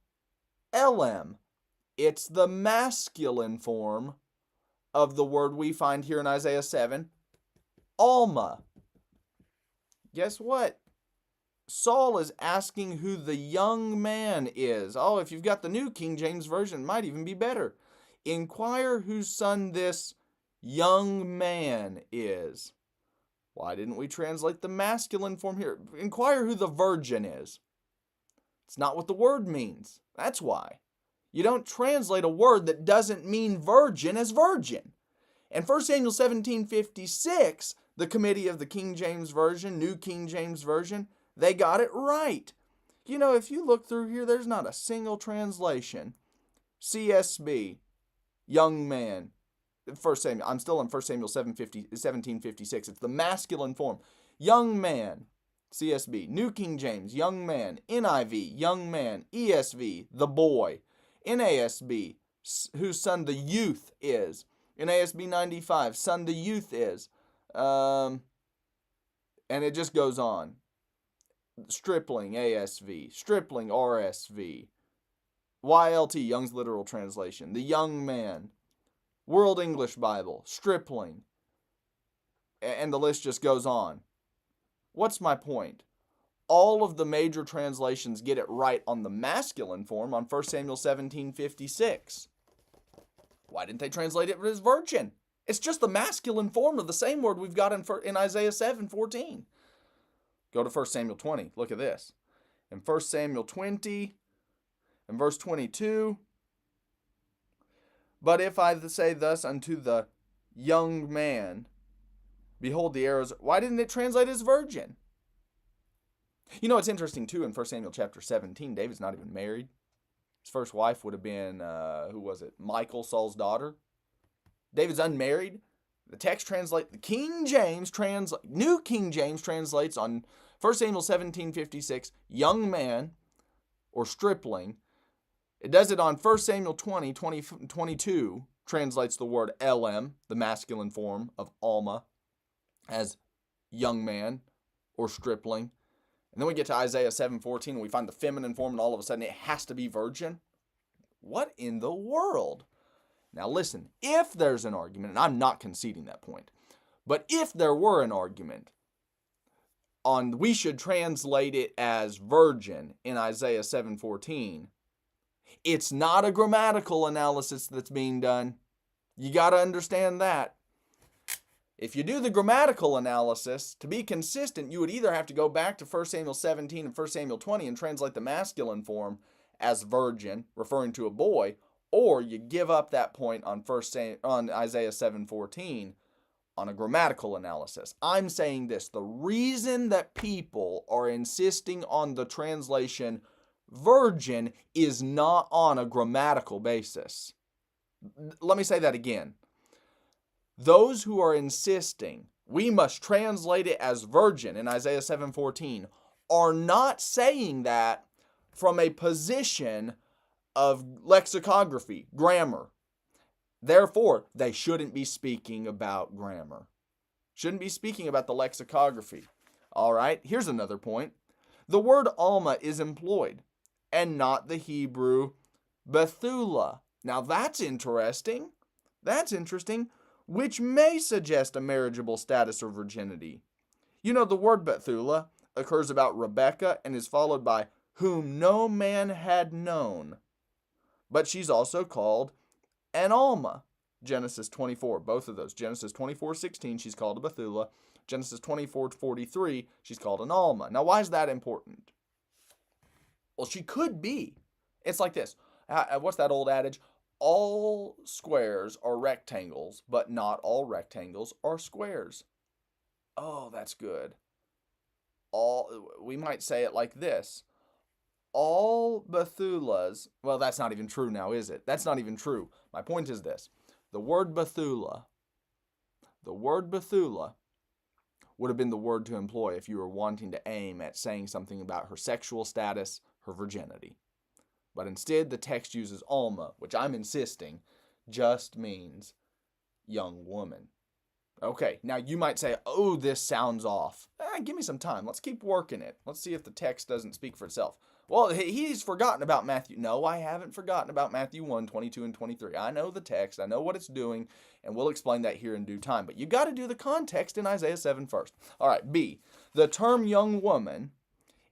Elam. It's the masculine form of the word we find here in Isaiah 7, Alma. Guess what? Saul is asking who the young man is. Oh, if you've got the New King James Version, it might even be better. Inquire whose son this young man is. Why didn't we translate the masculine form here? Inquire who the virgin is. It's not what the word means. That's why. You don't translate a word that doesn't mean virgin as virgin. In 1 Samuel 17:56, the committee of the King James Version, New King James Version, they got it right. You know, if you look through here, there's not a single translation. CSB, young man. 1 Samuel, I'm still in 1 Samuel 17:56. It's the masculine form. Young man, CSB. New King James, young man. NIV, young man. ESV, the boy. NASB, whose son the youth is. NASB 95, son the youth is. And it just goes on. Stripling, ASV. Stripling, RSV. YLT, Young's Literal Translation. The young man. World English Bible. Stripling. And the list just goes on. What's my point? All of the major translations get it right on the masculine form on 1 Samuel 17:56. Why didn't they translate it as virgin? It's just the masculine form of the same word we've got in Isaiah 7:14. Go to 1 Samuel 20. Look at this. In 1 Samuel 20, in verse 22, but if I say thus unto the young man, behold the arrows. Why didn't it translate as virgin? You know, it's interesting too, in 1 Samuel chapter 17, David's not even married. His first wife would have been, who was it? Michal, Saul's daughter. David's unmarried. The text translates, the New King James translates on 1 Samuel 17:56, young man or stripling. It does it on 1 Samuel 22, translates the word Elam, the masculine form of Alma, as young man or stripling. And then we get to Isaiah 7:14 and we find the feminine form, and all of a sudden it has to be virgin. What in the world? Now listen, if there's an argument, and I'm not conceding that point, but if there were an argument on we should translate it as virgin in Isaiah 7:14, it's not a grammatical analysis that's being done. You got to understand that. If you do the grammatical analysis, to be consistent, you would either have to go back to 1 Samuel 17 and 1 Samuel 20 and translate the masculine form as virgin, referring to a boy, or you give up that point on Isaiah 7:14 on a grammatical analysis. I'm saying this, the reason that people are insisting on the translation virgin is not on a grammatical basis. Let me say that again. Those who are insisting we must translate it as virgin in Isaiah 7:14 are not saying that from a position of lexicography, grammar. Therefore, they shouldn't be speaking about grammar. Shouldn't be speaking about the lexicography. All right, here's another point. The word Alma is employed, and not the Hebrew Bethulah. Now that's interesting. That's interesting, which may suggest a marriageable status or virginity. You know, the word Bethulah occurs about Rebekah and is followed by whom no man had known. But she's also called an Alma. Genesis 24, both of those. Genesis 24:16, she's called a Bethulah. Genesis 24:43, she's called an Alma. Now, why is that important? Well, she could be. It's like this. What's that old adage? All squares are rectangles, but not all rectangles are squares. Oh, that's good. We might say it like this. All Bethulas, well, that's not even true now, is it? That's not even true. My point is this. The word Bethulah would have been the word to employ if you were wanting to aim at saying something about her sexual status, her virginity. But instead, the text uses Alma, which I'm insisting just means young woman. Okay, now you might say, oh, this sounds off. Give me some time. Let's keep working it. Let's see if the text doesn't speak for itself. Well, he's forgotten about Matthew. No, I haven't forgotten about Matthew 1, 22, and 23. I know the text. I know what it's doing, and we'll explain that here in due time. But you got to do the context in Isaiah 7 first. All right, B. The term young woman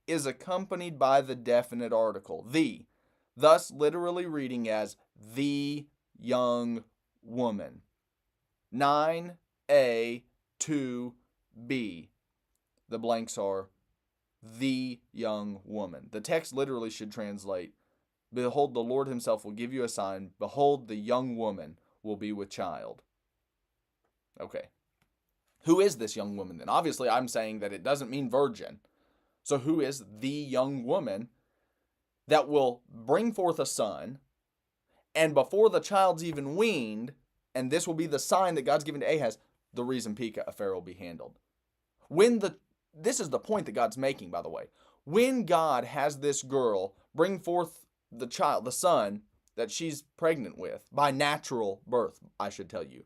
is accompanied by the definite article, the, thus literally reading as the young woman. 9a, 2b. The blanks are the young woman. The text literally should translate, behold, the Lord himself will give you a sign. Behold, the young woman will be with child. Okay. Who is this young woman then? Obviously, I'm saying that it doesn't mean virgin. So who is the young woman that will bring forth a son, and before the child's even weaned, and this will be the sign that God's given to Ahaz, the Rezin-Pekah affair will be handled. This is the point that God's making, by the way. When God has this girl bring forth the child, the son that she's pregnant with, by natural birth, I should tell you.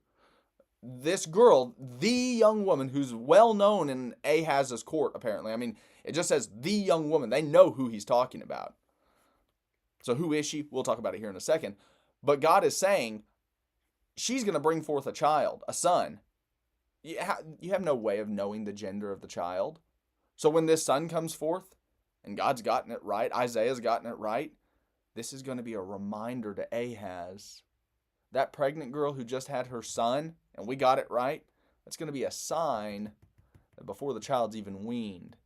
This girl, the young woman who's well known in Ahaz's court, apparently. I mean, it just says the young woman. They know who he's talking about. So who is she? We'll talk about it here in a second. But God is saying she's going to bring forth a child, a son. You have no way of knowing the gender of the child. So when this son comes forth, and God's gotten it right, Isaiah's gotten it right, this is going to be a reminder to Ahaz. That pregnant girl who just had her son, and we got it right, that's going to be a sign that before the child's even weaned,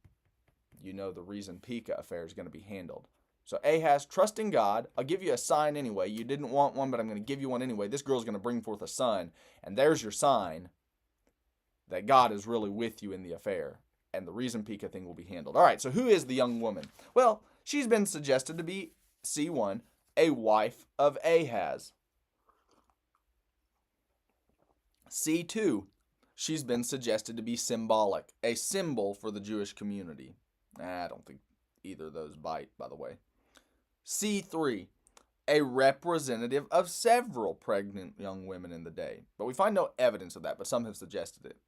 you know the Rezin-Pekah affair is going to be handled. So Ahaz, trusting God, I'll give you a sign anyway. You didn't want one, but I'm going to give you one anyway. This girl's going to bring forth a son, and there's your sign that God is really with you in the affair, and the Rezin-Pekah thing will be handled. All right, so who is the young woman? Well, she's been suggested to be, C1, a wife of Ahaz. C2, she's been suggested to be symbolic, a symbol for the Jewish community. I don't think either of those bite, by the way. C3, a representative of several pregnant young women in the day. But we find no evidence of that, but some have suggested it.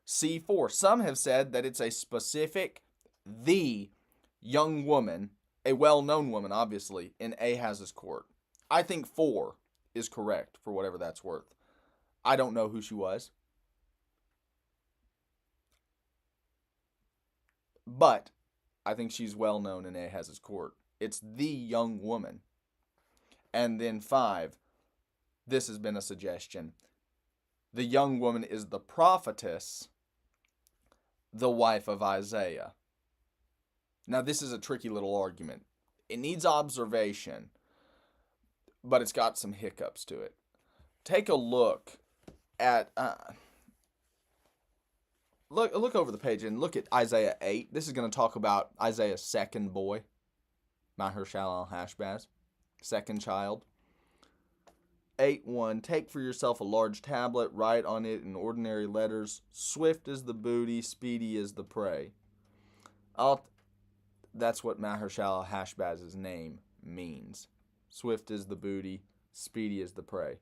C4, some have said that it's a specific, the young woman, a well-known woman, obviously, in Ahaz's court. I think 4 is correct, for whatever that's worth. I don't know who she was. But I think she's well known in Ahaz's court. It's the young woman. And then 5, this has been a suggestion. The young woman is the prophetess, the wife of Isaiah. Now, this is a tricky little argument. It needs observation, but it's got some hiccups to it. Take a look at look over the page and look at Isaiah 8. This is going to talk about Isaiah's second boy, Maher-shalal-hash-baz, second child. 8:1, take for yourself a large tablet, write on it in ordinary letters, swift is the booty, speedy is the prey. That's what Maher-shalal-hash-baz's name means. Swift is the booty, speedy is the prey.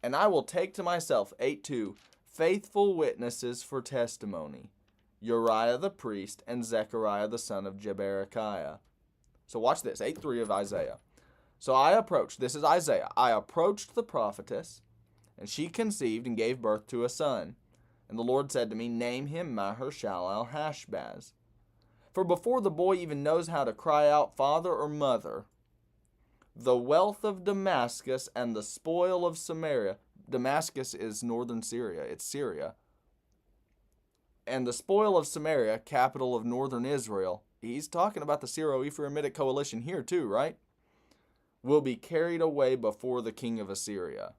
And I will take to myself, 8:2, faithful witnesses for testimony, Uriah the priest and Zechariah the son of Jeberechiah. So watch this, 8:3 of Isaiah. So this is Isaiah, I approached the prophetess, and she conceived and gave birth to a son. And the Lord said to me, name him Maher-shalal-hash-baz. For before the boy even knows how to cry out father or mother, the wealth of Damascus and the spoil of Samaria. Damascus is northern Syria. It's Syria. And the spoil of Samaria, capital of northern Israel. He's talking about the Syro-Ephraimitic coalition here too, right? Will be carried away before the king of Assyria.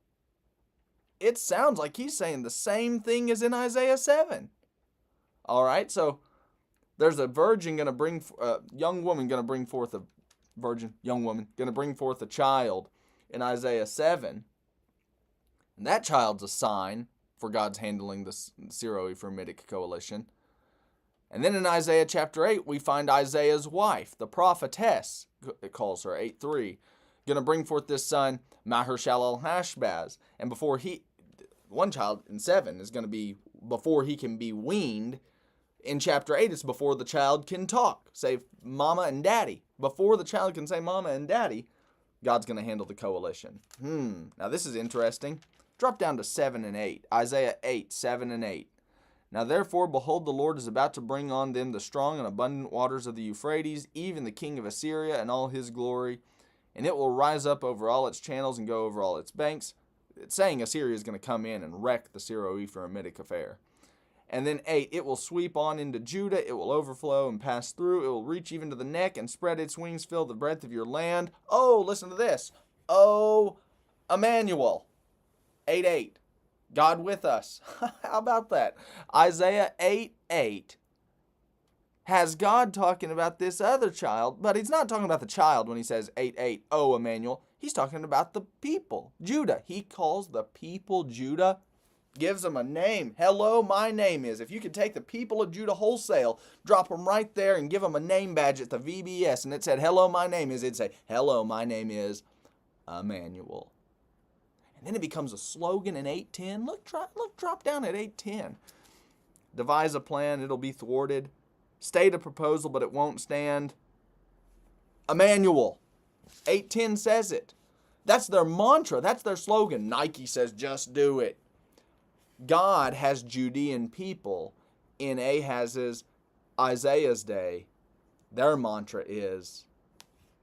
It sounds like he's saying the same thing as in Isaiah 7. All right, so there's a virgin going to bring, young woman going to bring forth a child in Isaiah 7. And that child's a sign for God's handling the Syro-Ephraimitic coalition. And then in Isaiah chapter 8, we find Isaiah's wife, the prophetess, it calls her, 8:3, going to bring forth this son, Maher-shalal-hash-baz. And one child in 7 is going to be before he can be weaned. In chapter 8, it's before the child can talk, say mama and daddy. Before the child can say mama and daddy, God's going to handle the coalition. Now this is interesting. Drop down to 7 and 8. Isaiah 8, 7 and 8. Now therefore, behold, the Lord is about to bring on them the strong and abundant waters of the Euphrates, even the king of Assyria and all his glory. And it will rise up over all its channels and go over all its banks. It's saying Assyria is going to come in and wreck the Syro-Ephraimitic affair. And then 8, it will sweep on into Judah, it will overflow and pass through, it will reach even to the neck and spread its wings, fill the breadth of your land. Oh, listen to this. Oh, Emmanuel. 8:8. God with us. How about that? Isaiah 8:8 has God talking about this other child, but he's not talking about the child when he says 8:8, oh, Emmanuel. He's talking about the people, Judah. He calls the people Judah, gives them a name. Hello, my name is. If you could take the people of Judah wholesale, drop them right there and give them a name badge at the VBS, and it said, hello, my name is, it'd say, hello, my name is Emmanuel. And then it becomes a slogan in 8:10. Look, drop down at 8:10. Devise a plan, it'll be thwarted. State a proposal, but it won't stand. Emmanuel. 8:10 says it. That's their mantra. That's their slogan. Nike says, just do it. God has Judean people in Ahaz's, Isaiah's day. Their mantra is,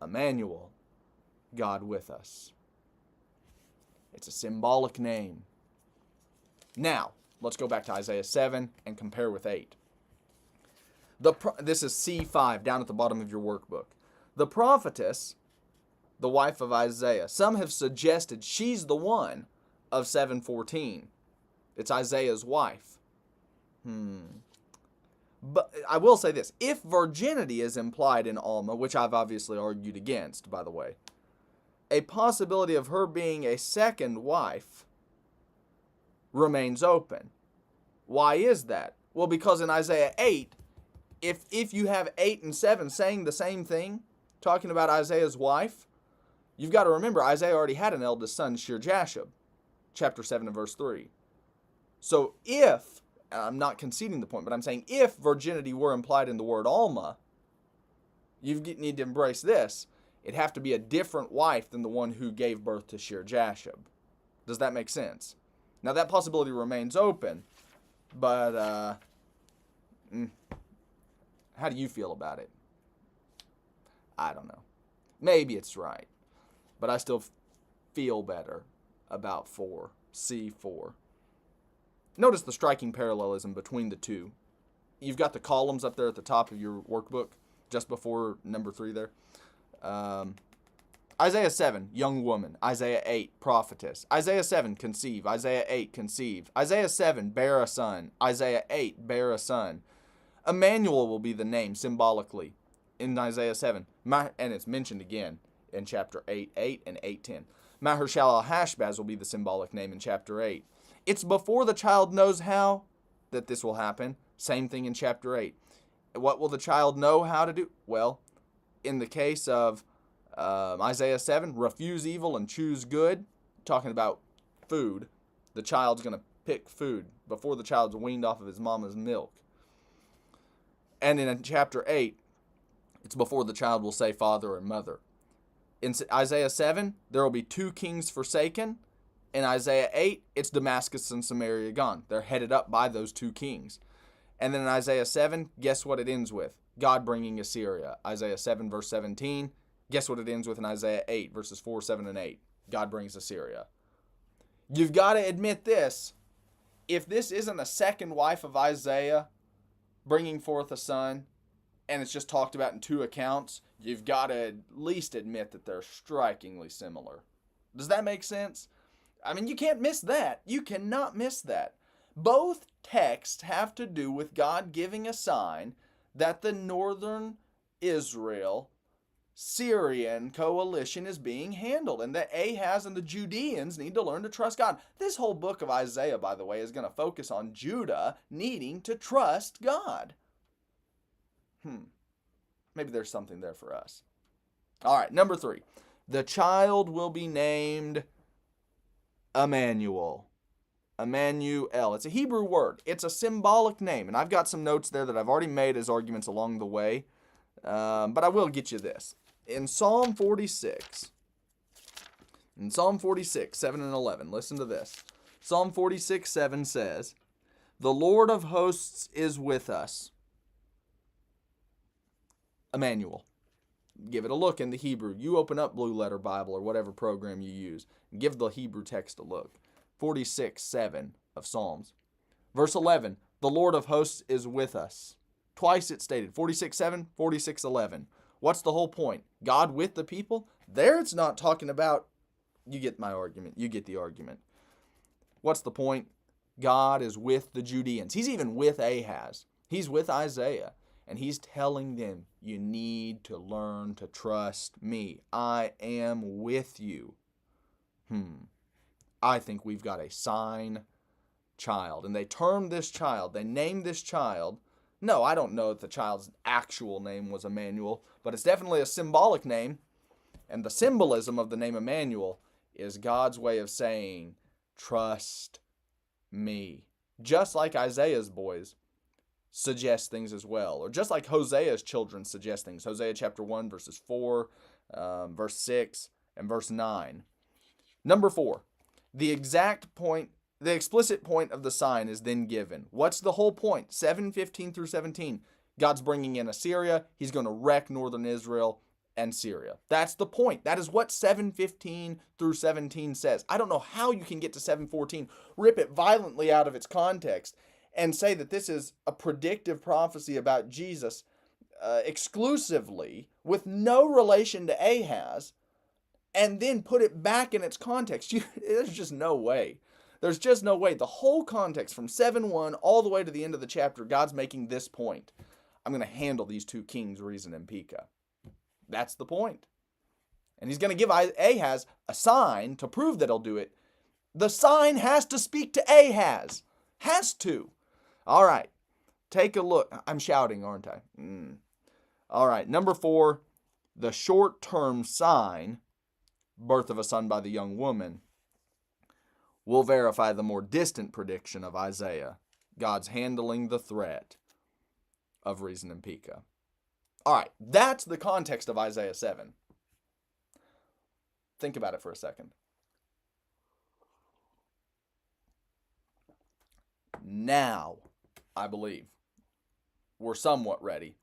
Emmanuel, God with us. It's a symbolic name. Now, let's go back to Isaiah 7 and compare with 8. This is C5 down at the bottom of your workbook. The prophetess, the wife of Isaiah, some have suggested she's the one of 7:14. It's Isaiah's wife. But I will say this. If virginity is implied in Alma, which I've obviously argued against, by the way, a possibility of her being a second wife remains open. Why is that? Well, because in Isaiah 8, if you have 8 and 7 saying the same thing, talking about Isaiah's wife, you've got to remember Isaiah already had an eldest son, Shear-Jashub, chapter 7 and verse 3. So if, I'm not conceding the point, but I'm saying if virginity were implied in the word Alma, you need to embrace this. It'd have to be a different wife than the one who gave birth to Shear-Jashub. Does that make sense? Now, that possibility remains open, but how do you feel about it? I don't know. Maybe it's right, but I still feel better about 4, C4. Notice the striking parallelism between the two. You've got the columns up there at the top of your workbook, just before number 3 there. Isaiah 7, young woman. Isaiah 8, prophetess. Isaiah 7, conceive. Isaiah 8, conceive. Isaiah 7, bear a son. Isaiah 8, bear a son. Emmanuel will be the name symbolically in Isaiah 7. And it's mentioned again in chapter 8:8 and 8:10. Maher-shalal-Hashbaz will be the symbolic name in chapter 8. It's before the child knows how that this will happen. Same thing in chapter 8. What will the child know how to do? Well, in the case of Isaiah 7, refuse evil and choose good, talking about food. The child's going to pick food before the child's weaned off of his mama's milk. And in chapter 8, it's before the child will say father and mother. In Isaiah 7, there will be 2 kings forsaken. In Isaiah 8, it's Damascus and Samaria gone. They're headed up by those 2 kings. And then in Isaiah 7, guess what it ends with? God bringing Assyria. Isaiah 7, verse 17. Guess what it ends with in Isaiah 8, verses 4, 7, and 8? God brings Assyria. You've got to admit this. If this isn't a second wife of Isaiah bringing forth a son, and it's just talked about in 2 accounts, you've got to at least admit that they're strikingly similar. Does that make sense? I mean, you can't miss that. You cannot miss that. Both texts have to do with God giving a sign that the northern Israel Syrian coalition is being handled, and that Ahaz and the Judeans need to learn to trust God. This whole book of Isaiah, by the way, is going to focus on Judah needing to trust God. Maybe there's something there for us. All right, number 3. The child will be named Emmanuel. Emmanuel. It's a Hebrew word. It's a symbolic name, and I've got some notes there that I've already made as arguments along the way, but I will get you this. In Psalm 46, 7 and 11, listen to this. Psalm 46, 7 says, The Lord of hosts is with us. Emmanuel. Give it a look in the Hebrew. You open up Blue Letter Bible or whatever program you use and give the Hebrew text a look. 46:7 of Psalms. Verse 11, the Lord of hosts is with us. Twice it's stated, 46:7, 46:11. What's the whole point? God with the people? There it's not talking about, you get my argument, you get the argument. What's the point? God is with the Judeans. He's even with Ahaz. He's with Isaiah. And he's telling them, you need to learn to trust me. I am with you. I think we've got a sign child. And they termed this child, they named this child. No, I don't know if the child's actual name was Emmanuel, but it's definitely a symbolic name. And the symbolism of the name Emmanuel is God's way of saying, trust me. Just like Isaiah's boys suggest things as well, or just like Hosea's children suggest things. Hosea chapter 1, verses 4, verse 6, and verse 9. Number 4, the explicit point of the sign is then given. What's the whole point? 7:15 through 17. God's bringing in Assyria. He's going to wreck northern Israel and Syria. That's the point. That is what 7:15 through 17 says. I don't know how you can get to 7:14, rip it violently out of its context, and say that this is a predictive prophecy about Jesus exclusively with no relation to Ahaz, and then put it back in its context. There's just no way. There's just no way. The whole context from 7:1 all the way to the end of the chapter, God's making this point. I'm going to handle these two kings, Rezin and Pekah. That's the point. And he's going to give Ahaz a sign to prove that he'll do it. The sign has to speak to Ahaz. Has to. All right, take a look. I'm shouting, aren't I? All right, number 4, the short-term sign, birth of a son by the young woman, will verify the more distant prediction of Isaiah, God's handling the threat of Rezin and Pekah. All right, that's the context of Isaiah 7. Think about it for a second. Now, I believe, we're somewhat ready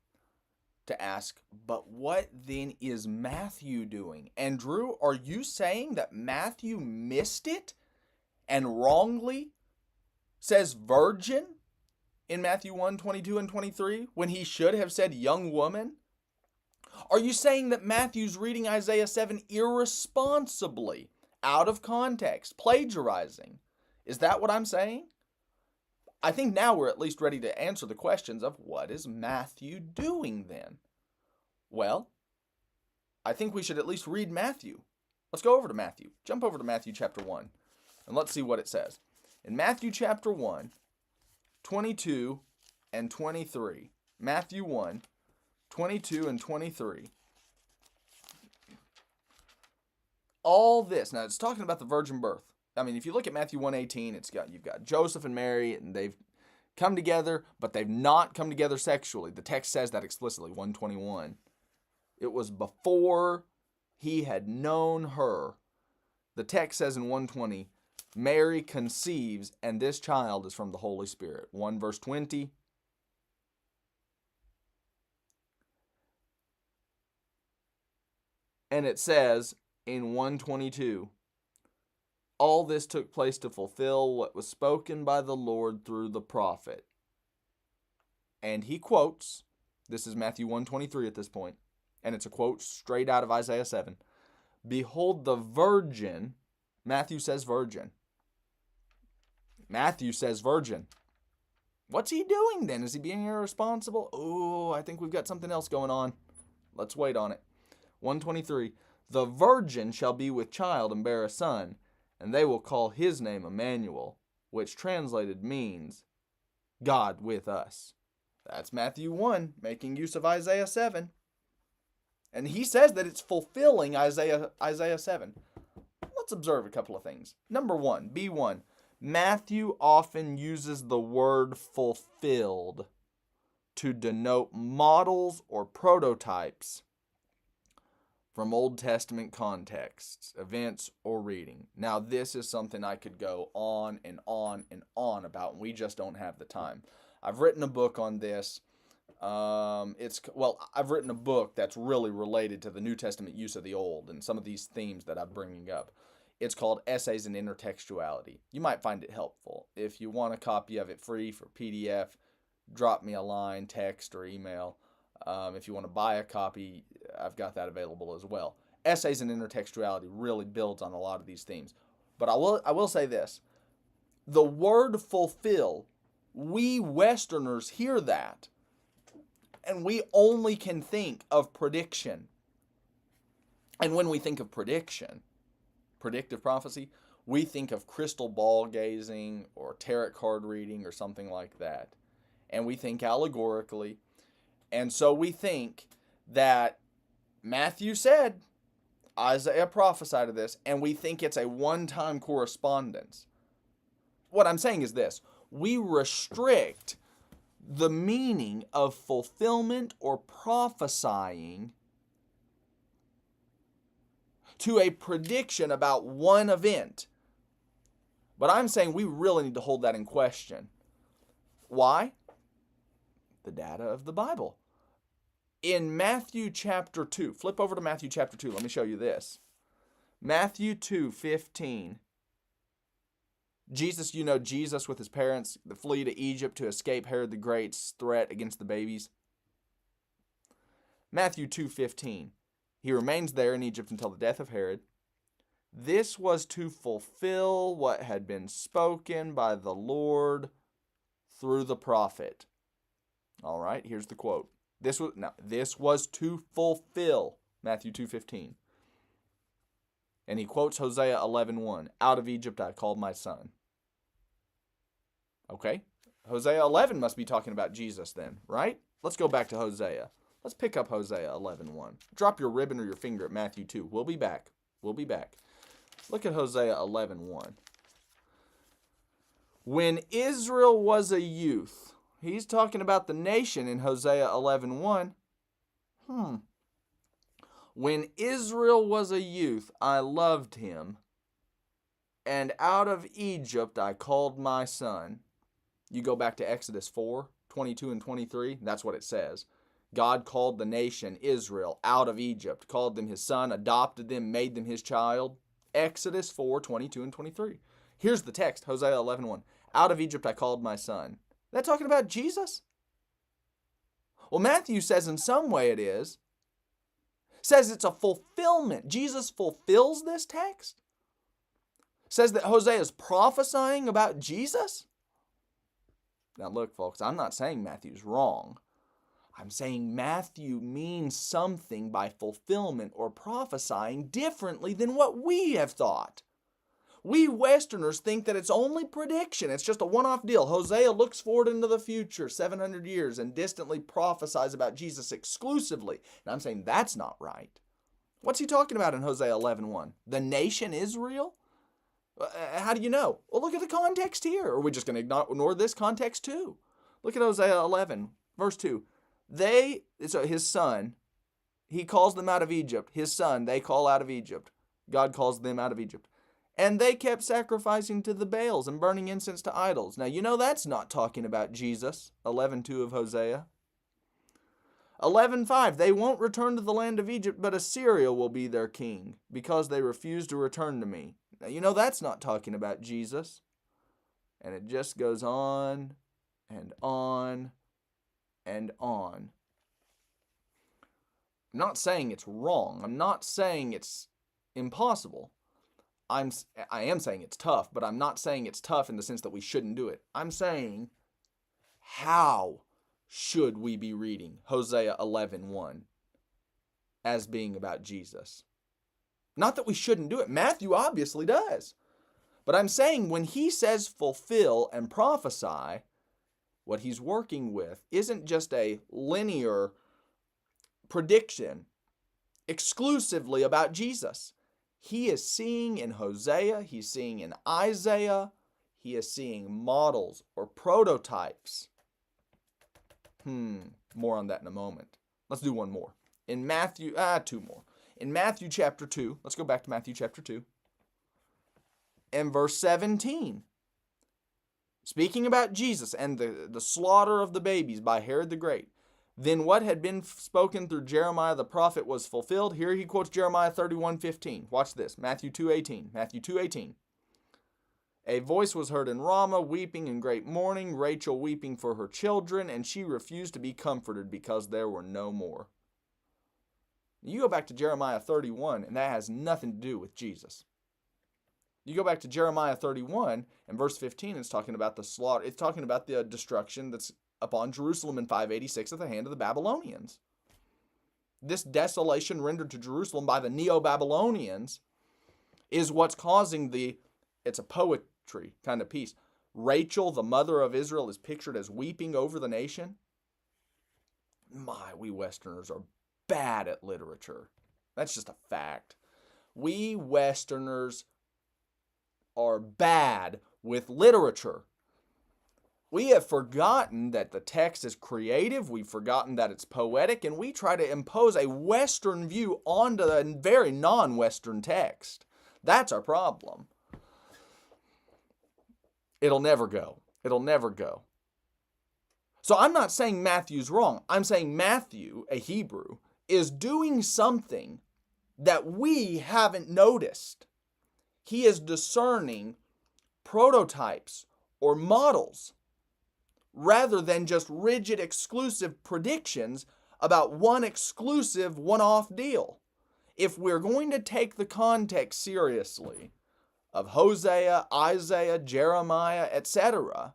to ask, but what then is Matthew doing? And Drew, are you saying that Matthew missed it and wrongly says virgin in Matthew 1, 22 and 23 when he should have said young woman? Are you saying that Matthew's reading Isaiah 7 irresponsibly, out of context, plagiarizing? Is that what I'm saying? I think now we're at least ready to answer the questions of what is Matthew doing then? Well, I think we should at least read Matthew. Let's go over to Matthew. Jump over to Matthew chapter 1, and let's see what it says. In Matthew chapter 1, 22 and 23. Matthew 1, 22 and 23. All this, now it's talking about the virgin birth. I mean, if you look at Matthew 1:18, you've got Joseph and Mary, and they've come together, but they've not come together sexually. The text says that explicitly, 1:21. It was before he had known her. The text says in 1:20, Mary conceives, and this child is from the Holy Spirit. 1 verse 20. And it says in 1:22, all this took place to fulfill what was spoken by the Lord through the prophet. And he quotes, this is Matthew 1:23 at this point, and it's a quote straight out of Isaiah 7. Behold the virgin, Matthew says virgin. Matthew says virgin. What's he doing then? Is he being irresponsible? Oh, I think we've got something else going on. Let's wait on it. 1:23, the virgin shall be with child and bear a son, and they will call his name Emmanuel, which translated means God with us. That's Matthew 1, making use of Isaiah 7. And he says that it's fulfilling Isaiah 7. Let's observe a couple of things. Number 1, B1, Matthew often uses the word fulfilled to denote models or prototypes from Old Testament contexts, events, or reading. Now, this is something I could go on and on and on about, and we just don't have the time. I've written a book on this. I've written a book that's really related to the New Testament use of the Old and some of these themes that I'm bringing up. It's called Essays in Intertextuality. You might find it helpful. If you want a copy of it free for PDF, drop me a line, text, or email. If you want to buy a copy, I've got that available as well. Essays in Intertextuality really builds on a lot of these themes. But I will say this. The word fulfill, we Westerners hear that, and we only can think of prediction. And when we think of prediction, predictive prophecy, we think of crystal ball gazing or tarot card reading or something like that. And we think allegorically. And so we think that Matthew said, Isaiah prophesied of this, and we think it's a one-time correspondence. What I'm saying is this. We restrict the meaning of fulfillment or prophesying to a prediction about one event. But I'm saying we really need to hold that in question. Why? The data of the Bible. In Matthew chapter 2, flip over to Matthew chapter 2. Let me show you this. Matthew 2:15. Jesus with his parents flee to Egypt to escape Herod the Great's threat against the babies. Matthew 2:15. He remains there in Egypt until the death of Herod. This was to fulfill what had been spoken by the Lord through the prophet. All right, here's the quote. This was to fulfill Matthew 2:15. And he quotes Hosea 11:1. Out of Egypt I called my son. Okay, Hosea 11 must be talking about Jesus then, right? Let's go back to Hosea. Let's pick up Hosea 11:1. Drop your ribbon or your finger at Matthew 2. We'll be back. Look at Hosea 11:1. When Israel was a youth, he's talking about the nation in Hosea 11:1. When Israel was a youth, I loved him, and out of Egypt I called my son. You go back to Exodus 4:22 and 23, that's what it says. God called the nation Israel out of Egypt, called them his son, adopted them, made them his child. Exodus 4:22 and 23. Here's the text, Hosea 11:1. Out of Egypt I called my son. That talking about Jesus? Well, Matthew says in some way it is. Says it's a fulfillment. Jesus fulfills this text. Says that Hosea is prophesying about Jesus. Now look, folks, I'm not saying Matthew's wrong. I'm saying Matthew means something by fulfillment or prophesying differently than what we have thought. We Westerners think that it's only prediction. It's just a one-off deal. Hosea looks forward into the future, 700 years, and distantly prophesies about Jesus exclusively. And I'm saying that's not right. What's he talking about in Hosea 11:1? The nation Israel? How do you know? Well, look at the context here. Are we just going to ignore this context too? Look at Hosea 11, verse 2. His son, he calls them out of Egypt. His son, they call out of Egypt. God calls them out of Egypt. And they kept sacrificing to the Baals and burning incense to idols. Now, that's not talking about Jesus. 11:2 of Hosea. 11:5, they won't return to the land of Egypt, but Assyria will be their king, because they refuse to return to me. Now, that's not talking about Jesus. And it just goes on and on and on. I'm not saying it's wrong. I'm not saying it's impossible. I am saying it's tough, but I'm not saying it's tough in the sense that we shouldn't do it. I'm saying, how should we be reading Hosea 11:1 as being about Jesus? Not that we shouldn't do it. Matthew obviously does. But I'm saying when he says fulfill and prophesy, what he's working with isn't just a linear prediction exclusively about Jesus. He is seeing in Hosea, he's seeing in Isaiah, he is seeing models or prototypes. More on that in a moment. Let's do one more. In Matthew, two more. In Matthew chapter 2, let's go back to Matthew chapter 2, and verse 17. Speaking about Jesus and the slaughter of the babies by Herod the Great. Then what had been spoken through Jeremiah the prophet was fulfilled. Here he quotes Jeremiah 31:15. Watch this. Matthew 2:18. Matthew 2:18. A voice was heard in Ramah, weeping in great mourning, Rachel weeping for her children, and she refused to be comforted because there were no more. You go back to Jeremiah 31, and that has nothing to do with Jesus. You go back to Jeremiah 31, and verse 15, it's talking about the slaughter. It's talking about the destruction that's upon Jerusalem in 586 at the hand of the Babylonians. This desolation rendered to Jerusalem by the Neo-Babylonians is what's causing it's a poetry kind of piece. Rachel, the mother of Israel, is pictured as weeping over the nation. We Westerners are bad at literature. That's just a fact. We Westerners are bad with literature. We have forgotten that the text is creative, we've forgotten that it's poetic, and we try to impose a Western view onto a very non-Western text. That's our problem. It'll never go. It'll never go. So I'm not saying Matthew's wrong. I'm saying Matthew, a Hebrew, is doing something that we haven't noticed. He is discerning prototypes or models rather than just rigid exclusive predictions about one exclusive one-off deal. If we're going to take the context seriously of Hosea, Isaiah, Jeremiah, etc.,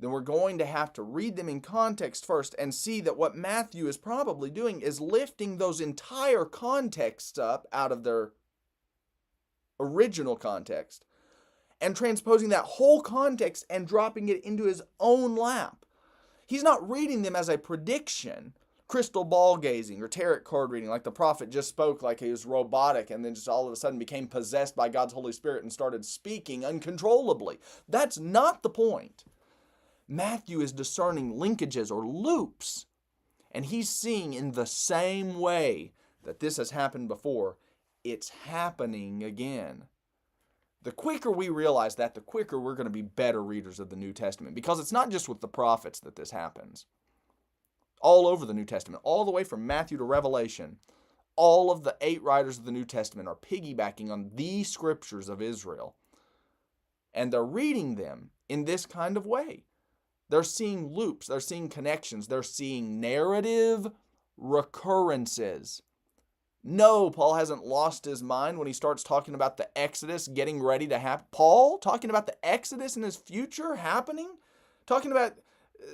then we're going to have to read them in context first and see that what Matthew is probably doing is lifting those entire contexts up out of their original context and transposing that whole context and dropping it into his own lap. He's not reading them as a prediction, crystal ball gazing or tarot card reading, like the prophet just spoke like he was robotic and then just all of a sudden became possessed by God's Holy Spirit and started speaking uncontrollably. That's not the point. Matthew is discerning linkages or loops, and he's seeing in the same way that this has happened before, it's happening again. The quicker we realize that, the quicker we're going to be better readers of the New Testament, because it's not just with the prophets that this happens. All over the New Testament, all the way from Matthew to Revelation, all of the 8 writers of the New Testament are piggybacking on the scriptures of Israel, and they're reading them in this kind of way. They're seeing loops, they're seeing connections, they're seeing narrative recurrences. No, Paul hasn't lost his mind when he starts talking about the Exodus getting ready to happen. Paul talking about the Exodus in his future happening? Talking about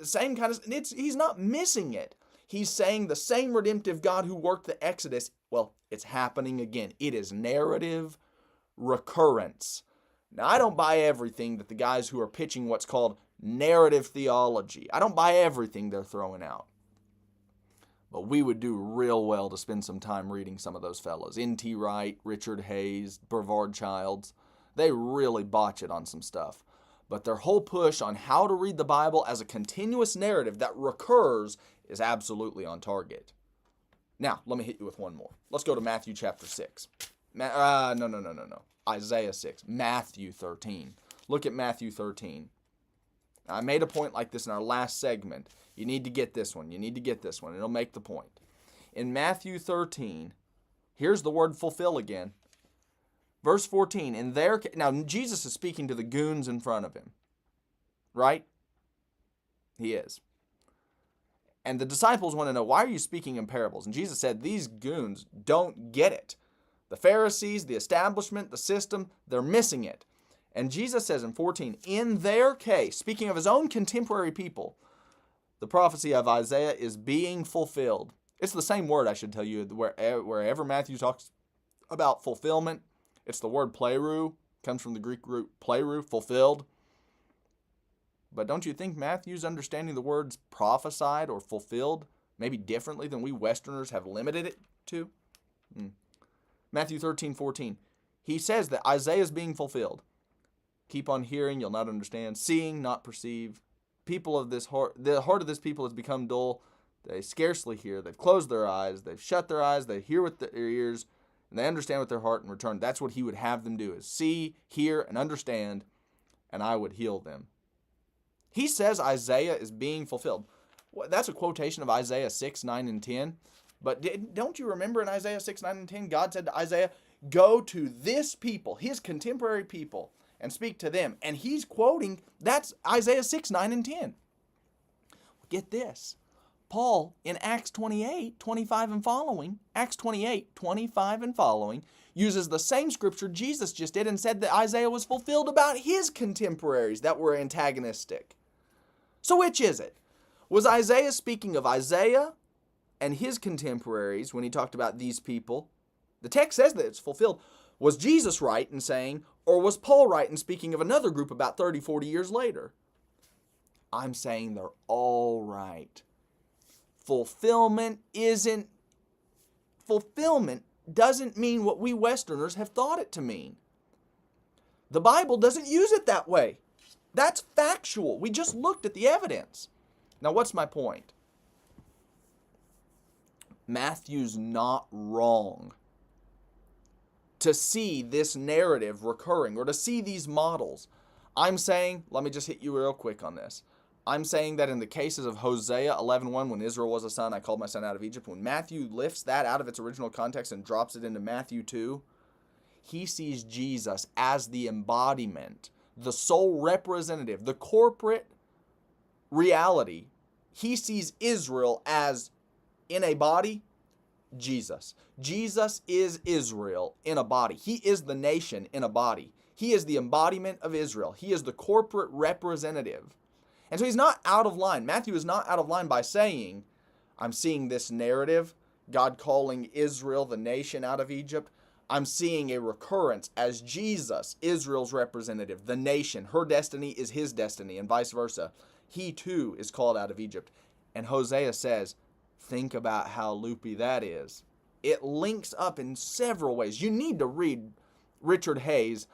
same kind of, he's not missing it. He's saying the same redemptive God who worked the Exodus, well, it's happening again. It is narrative recurrence. Now, I don't buy everything that the guys who are pitching what's called narrative theology. I don't buy everything they're throwing out. But we would do real well to spend some time reading some of those fellows. N.T. Wright, Richard Hayes, Brevard Childs. They really botch it on some stuff. But their whole push on how to read the Bible as a continuous narrative that recurs is absolutely on target. Now, let me hit you with one more. Let's go to Matthew chapter 6. No. Isaiah 6. Matthew 13. Look at Matthew 13. Now, I made a point like this in our last segment. You need to get this one. You need to get this one. It'll make the point. In Matthew 13, here's the word fulfill again. Verse 14. Now, Jesus is speaking to the goons in front of him. Right? He is. And the disciples want to know, why are you speaking in parables? And Jesus said, these goons don't get it. The Pharisees, the establishment, the system, they're missing it. And Jesus says in 14, in their case, speaking of his own contemporary people, the prophecy of Isaiah is being fulfilled. It's the same word, I should tell you, wherever Matthew talks about fulfillment, it's the word pleroo, comes from the Greek root pleroo, fulfilled. But don't you think Matthew's understanding the words prophesied or fulfilled maybe differently than we Westerners have limited it to? Matthew 13:14. He says that Isaiah is being fulfilled. Keep on hearing, you'll not understand. Seeing, not perceive. People of this heart, the heart of this people has become dull. They scarcely hear. They've closed their eyes. They've shut their eyes. They hear with their ears. and they understand with their heart and return. That's what he would have them do, is see, hear, and understand, and I would heal them. He says Isaiah is being fulfilled. That's a quotation of Isaiah 6, 9, and 10. But don't you remember in Isaiah 6, 9, and 10, God said to Isaiah, go to this people, his contemporary people, and speak to them. And he's quoting, that's Isaiah 6, 9, and 10. Get this. Paul, in Acts 28, 25 and following, Acts 28, 25 and following, uses the same scripture Jesus just did and said that Isaiah was fulfilled about his contemporaries that were antagonistic. So which is it? Was Isaiah speaking of Isaiah and his contemporaries when he talked about these people? The text says that it's fulfilled. Was Jesus right in saying, or was Paul right in speaking of another group about 30, 40 years later? I'm saying they're all right. Fulfillment doesn't mean what we Westerners have thought it to mean. The Bible doesn't use it that way. That's factual. We just looked at the evidence. Now, what's my point? Matthew's not wrong to see this narrative recurring or to see these models. I'm saying, let me just hit you real quick on this. I'm saying that in the cases of Hosea 11:1, when Israel was a son, I called my son out of Egypt, when Matthew lifts that out of its original context and drops it into Matthew 2, he sees Jesus as the embodiment, the sole representative, the corporate reality. He sees Israel as, in a body, Jesus. Jesus is Israel in a body. He is the nation in a body. He is the embodiment of Israel. He is the corporate representative. And so he's not out of line. Matthew is not out of line by saying, I'm seeing this narrative, God calling Israel, the nation, out of Egypt. I'm seeing a recurrence as Jesus, Israel's representative, the nation. Her destiny is his destiny, and vice versa. He too is called out of Egypt. And Hosea says, think about how loopy that is. It links up in several ways. You need to read Richard Hayes'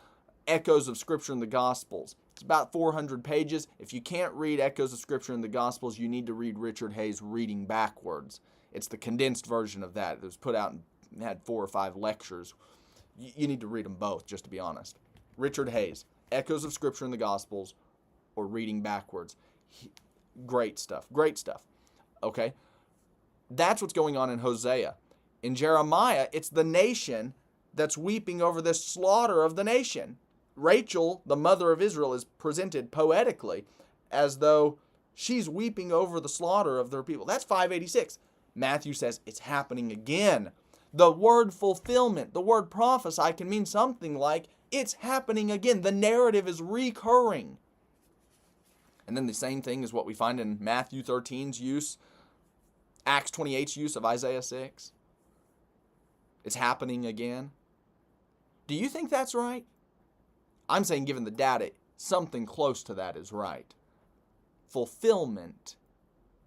Echoes of Scripture in the Gospels. It's about 400 pages. If you can't read Echoes of Scripture in the Gospels, you need to read Richard Hayes' Reading Backwards. It's the condensed version of that. It was put out and had 4 or 5 lectures. You need to read them both, just to be honest. Richard Hayes, Echoes of Scripture in the Gospels, or Reading Backwards. Great stuff. Great stuff. Okay? That's what's going on in Hosea. In Jeremiah, it's the nation that's weeping over this slaughter of the nation. Rachel, the mother of Israel, is presented poetically as though she's weeping over the slaughter of their people. That's 586. Matthew says it's happening again. The word fulfillment, the word prophesy can mean something like it's happening again. The narrative is recurring. And then the same thing is what we find in Matthew 13's use, Acts 28's use of Isaiah 6. It's happening again. Do you think that's right? I'm saying, given the data, something close to that is right. Fulfillment,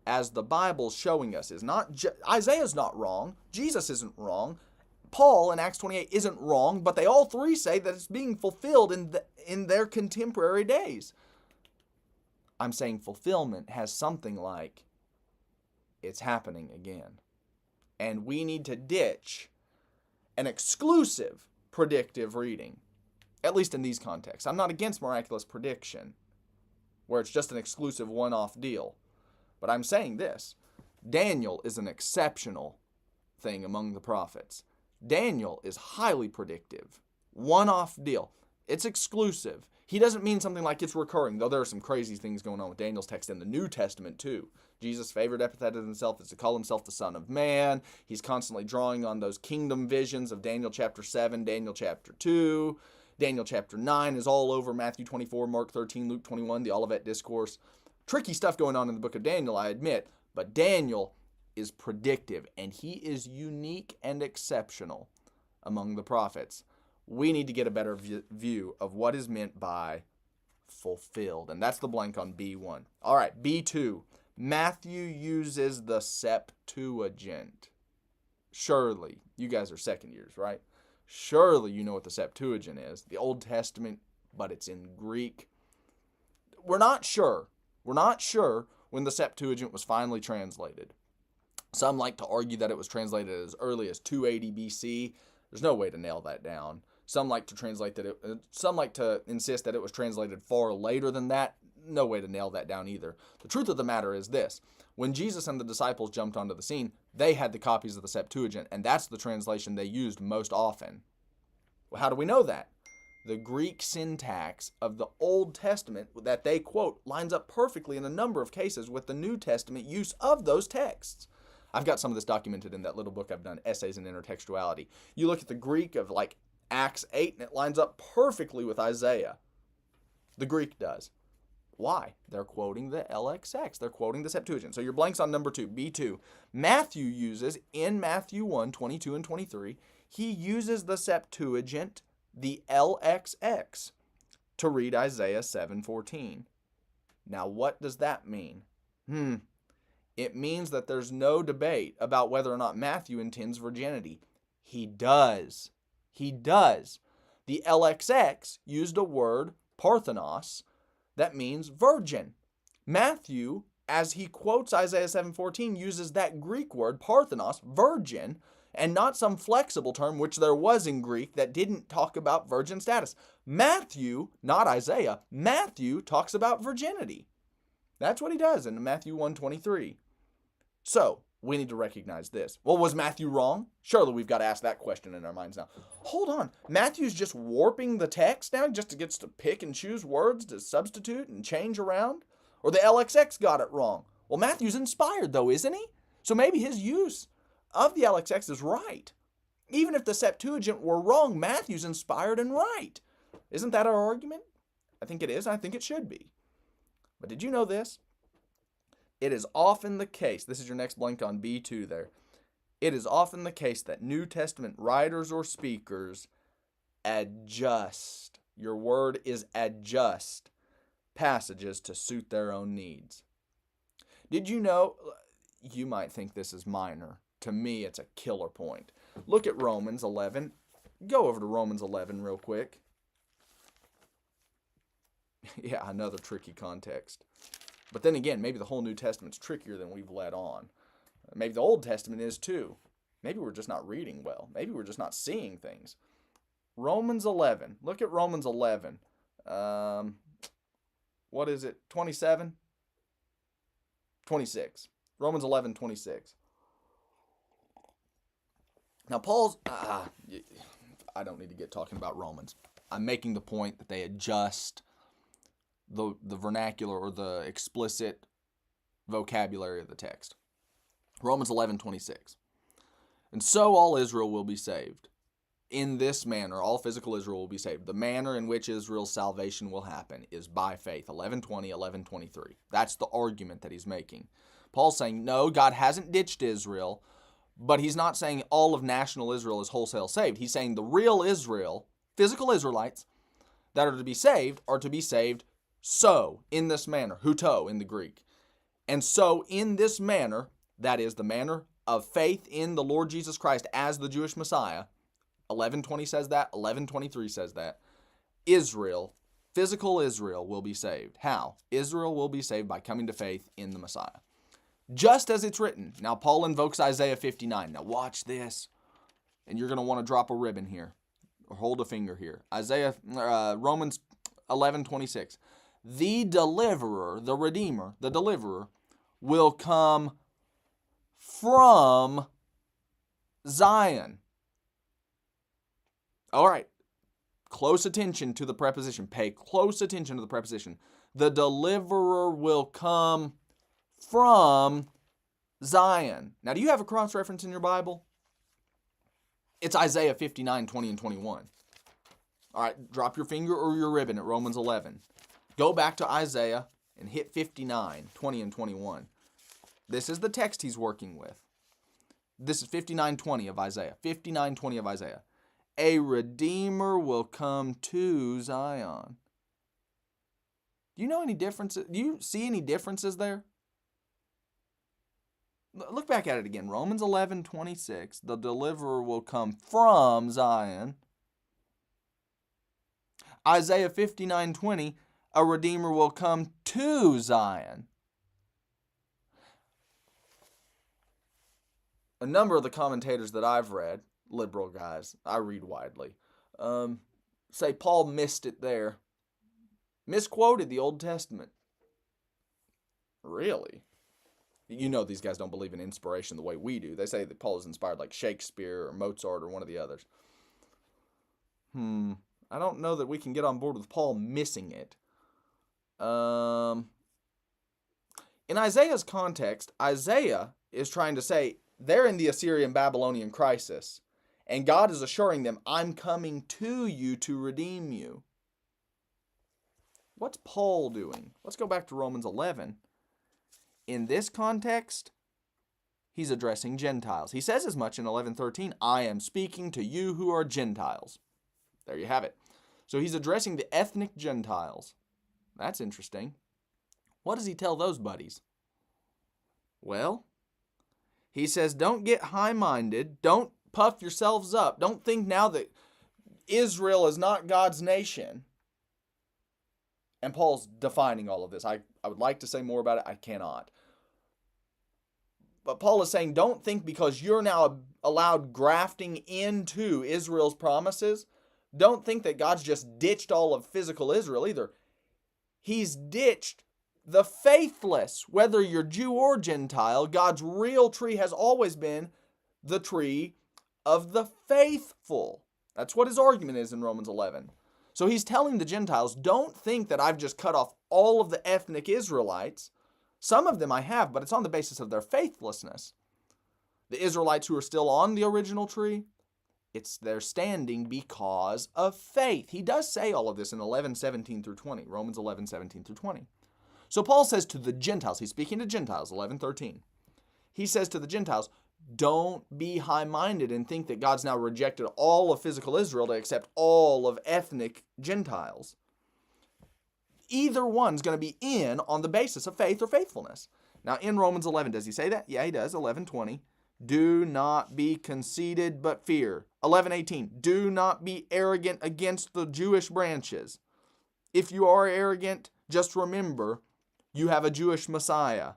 as the Bible's showing us, is not Isaiah's not wrong. Jesus isn't wrong. Paul in Acts 28 isn't wrong, but they all three say that it's being fulfilled in their contemporary days. I'm saying fulfillment has something like, it's happening again. And we need to ditch an exclusive predictive reading, at least in these contexts. I'm not against miraculous prediction, where it's just an exclusive one-off deal. But I'm saying this, Daniel is an exceptional thing among the prophets. Daniel is highly predictive, one-off deal. It's exclusive. He doesn't mean something like it's recurring, though there are some crazy things going on with Daniel's text in the New Testament too. Jesus' favorite epithet of himself is to call himself the Son of Man. He's constantly drawing on those kingdom visions of Daniel chapter 7, Daniel chapter 2. Daniel chapter 9 is all over Matthew 24, Mark 13, Luke 21, the Olivet Discourse. Tricky stuff going on in the book of Daniel, I admit, but Daniel is predictive, and he is unique and exceptional among the prophets. We need to get a better view of what is meant by fulfilled, and that's the blank on B1. All right, B2. Matthew uses the Septuagint. Surely, you guys are second years, right? Surely you know what the Septuagint is. The Old Testament, but it's in Greek. We're not sure. We're not sure when the Septuagint was finally translated. Some like to argue that it was translated as early as 280 BC. There's no way to nail that down. Some like to insist that it was translated far later than that. No way to nail that down either. The truth of the matter is this. When Jesus and the disciples jumped onto the scene, they had the copies of the Septuagint, and that's the translation they used most often. Well, how do we know that? The Greek syntax of the Old Testament that they quote lines up perfectly in a number of cases with the New Testament use of those texts. I've got some of this documented in that little book I've done, Essays in Intertextuality. You look at the Greek of like Acts 8, and it lines up perfectly with Isaiah. The Greek does. Why? They're quoting the LXX. They're quoting the Septuagint. So your blanks on number 2, B2. Matthew uses, in Matthew 1, 22 and 23, he uses the Septuagint, the LXX, to read Isaiah 7:14. Now, what does that mean? It means that there's no debate about whether or not Matthew intends virginity. He does. He does. The LXX used a word, parthenos, that means virgin. Matthew, as he quotes Isaiah 7:14, uses that Greek word, parthenos, virgin, and not some flexible term, which there was in Greek that didn't talk about virgin status. Matthew, not Isaiah, Matthew talks about virginity. That's what he does in Matthew 1:23. So, we need to recognize this. Well, was Matthew wrong? Surely we've got to ask that question in our minds now. Hold on. Matthew's just warping the text now just to get to pick and choose words to substitute and change around? Or the LXX got it wrong? Well, Matthew's inspired though, isn't he? So maybe his use of the LXX is right. Even if the Septuagint were wrong, Matthew's inspired and right. Isn't that our argument? I think it is. I think it should be. But did you know this? It is often the case, this is your next blank on B2 there, it is often the case that New Testament writers or speakers adjust, your word is adjust, passages to suit their own needs. Did you know, you might think this is minor, to me it's a killer point. Look at Romans 11, go over to Romans 11 real quick. Yeah, another tricky context. But then again, maybe the whole New Testament's trickier than we've let on. Maybe the Old Testament is too. Maybe we're just not reading well. Maybe we're just not seeing things. Romans 11. Look at Romans 11. What is it? 27? 26. Romans 11, 26. Now Paul's... I don't need to get talking about Romans. I'm making the point that they adjust the vernacular or the explicit vocabulary of the text. Romans 11:26. And so all Israel will be saved. In this manner, all physical Israel will be saved. The manner in which Israel's salvation will happen is by faith. 11:20, 11:23. That's the argument that he's making. Paul's saying, no, God hasn't ditched Israel, but he's not saying all of national Israel is wholesale saved. He's saying the real Israel, physical Israelites, that are to be saved so, in this manner, huto in the Greek. And so, in this manner, that is the manner of faith in the Lord Jesus Christ as the Jewish Messiah, 11:20 says that, 11:23 says that, Israel, physical Israel will be saved. How? Israel will be saved by coming to faith in the Messiah. Just as it's written. Now, Paul invokes Isaiah 59. Now, watch this. And you're going to want to drop a ribbon here, or hold a finger here. Romans 11:26. The deliverer, the redeemer, the deliverer, will come from Zion. All right. Close attention to the preposition. Pay close attention to the preposition. The deliverer will come from Zion. Now, do you have a cross-reference in your Bible? It's Isaiah 59, 20, and 21. All right, drop your finger or your ribbon at Romans 11. Go back to Isaiah and hit 59, 20, and 21. This is the text he's working with. This is 59:20 of Isaiah. 59:20 of Isaiah. A redeemer will come to Zion. Do you know any differences? Do you see any differences there? Look back at it again. Romans 11:26. The deliverer will come from Zion. Isaiah 59:20. A redeemer will come to Zion. A number of the commentators that I've read, liberal guys, I read widely, say Paul missed it there. Misquoted the Old Testament. Really? You know these guys don't believe in inspiration the way we do. They say that Paul is inspired like Shakespeare or Mozart or one of the others. I don't know that we can get on board with Paul missing it. In Isaiah's context, Isaiah is trying to say they're in the Assyrian-Babylonian crisis, and God is assuring them, I'm coming to you to redeem you. What's Paul doing? Let's go back to Romans 11. In this context, he's addressing Gentiles. He says as much in 11:13, I am speaking to you who are Gentiles. There you have it. So he's addressing the ethnic Gentiles. That's interesting. What does he tell those buddies? Well, he says, don't get high-minded. Don't puff yourselves up. Don't think now that Israel is not God's nation. And Paul's defining all of this. I would like to say more about it. I cannot. But Paul is saying, don't think because you're now allowed grafting into Israel's promises, don't think that God's just ditched all of physical Israel either. He's ditched the faithless, whether you're Jew or Gentile. God's real tree has always been the tree of the faithful. That's what his argument is in Romans 11. So he's telling the Gentiles, don't think that I've just cut off all of the ethnic Israelites. Some of them I have, but it's on the basis of their faithlessness. The Israelites who are still on the original tree, it's their standing because of faith. He does say all of this in 11:17 through 20, Romans 11:17 through 20. So Paul says to the Gentiles, he's speaking to Gentiles, 11:13. He says to the Gentiles, don't be high-minded and think that God's now rejected all of physical Israel to accept all of ethnic Gentiles. Either one's going to be in on the basis of faith or faithfulness. Now in Romans 11, does he say that? Yeah, he does, 11:20. Do not be conceited, but fear. 11:18. Do not be arrogant against the Jewish branches. If you are arrogant, just remember you have a Jewish Messiah.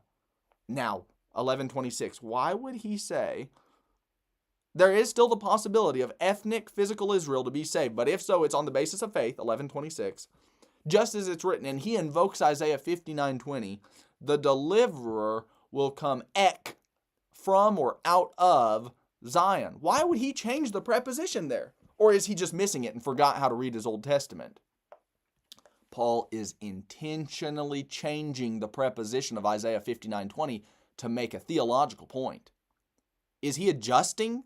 Now, 11:26. Why would he say there is still the possibility of ethnic physical Israel to be saved, but if so, it's on the basis of faith, 11:26. Just as it's written, and he invokes Isaiah 59:20, the deliverer will come from or out of Zion. Why would he change the preposition there? Or is he just missing it and forgot how to read his Old Testament? Paul is intentionally changing the preposition of Isaiah 59:20 to make a theological point. Is he adjusting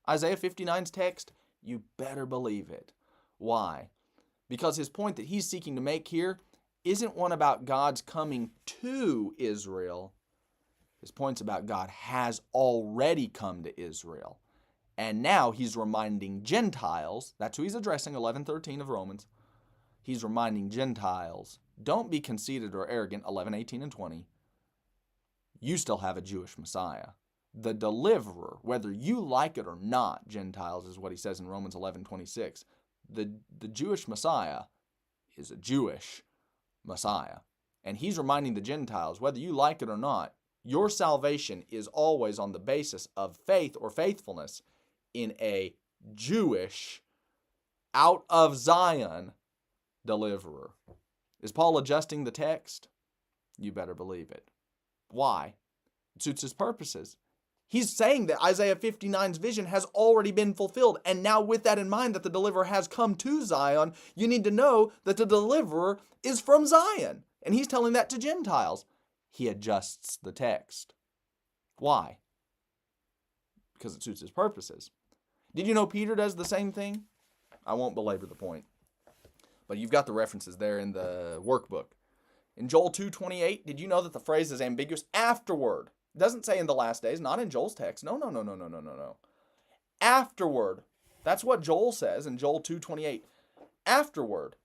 Isaiah 59's text? You better believe it. Why? Because his point that he's seeking to make here isn't one about God's coming to Israel. His point's about God has already come to Israel. And now he's reminding Gentiles, that's who he's addressing, 11:13 of Romans. He's reminding Gentiles, don't be conceited or arrogant, 11:18 and 20. You still have a Jewish Messiah. The deliverer, whether you like it or not, Gentiles, is what he says in Romans 11:26. The Jewish Messiah is a Jewish Messiah. And he's reminding the Gentiles, whether you like it or not, your salvation is always on the basis of faith or faithfulness in a Jewish, out of Zion deliverer. Is Paul adjusting the text? You better believe it. Why? It suits his purposes. He's saying that Isaiah 59's vision has already been fulfilled. And now with that in mind, that the deliverer has come to Zion, you need to know that the deliverer is from Zion. And he's telling that to Gentiles. He adjusts the text. Why? Because it suits his purposes. Did you know Peter does the same thing? I won't belabor the point. But you've got the references there in the workbook. In Joel 2:28, did you know that the phrase is ambiguous? Afterward. It doesn't say in the last days, not in Joel's text. No. Afterward. That's what Joel says in Joel 2:28. Afterward.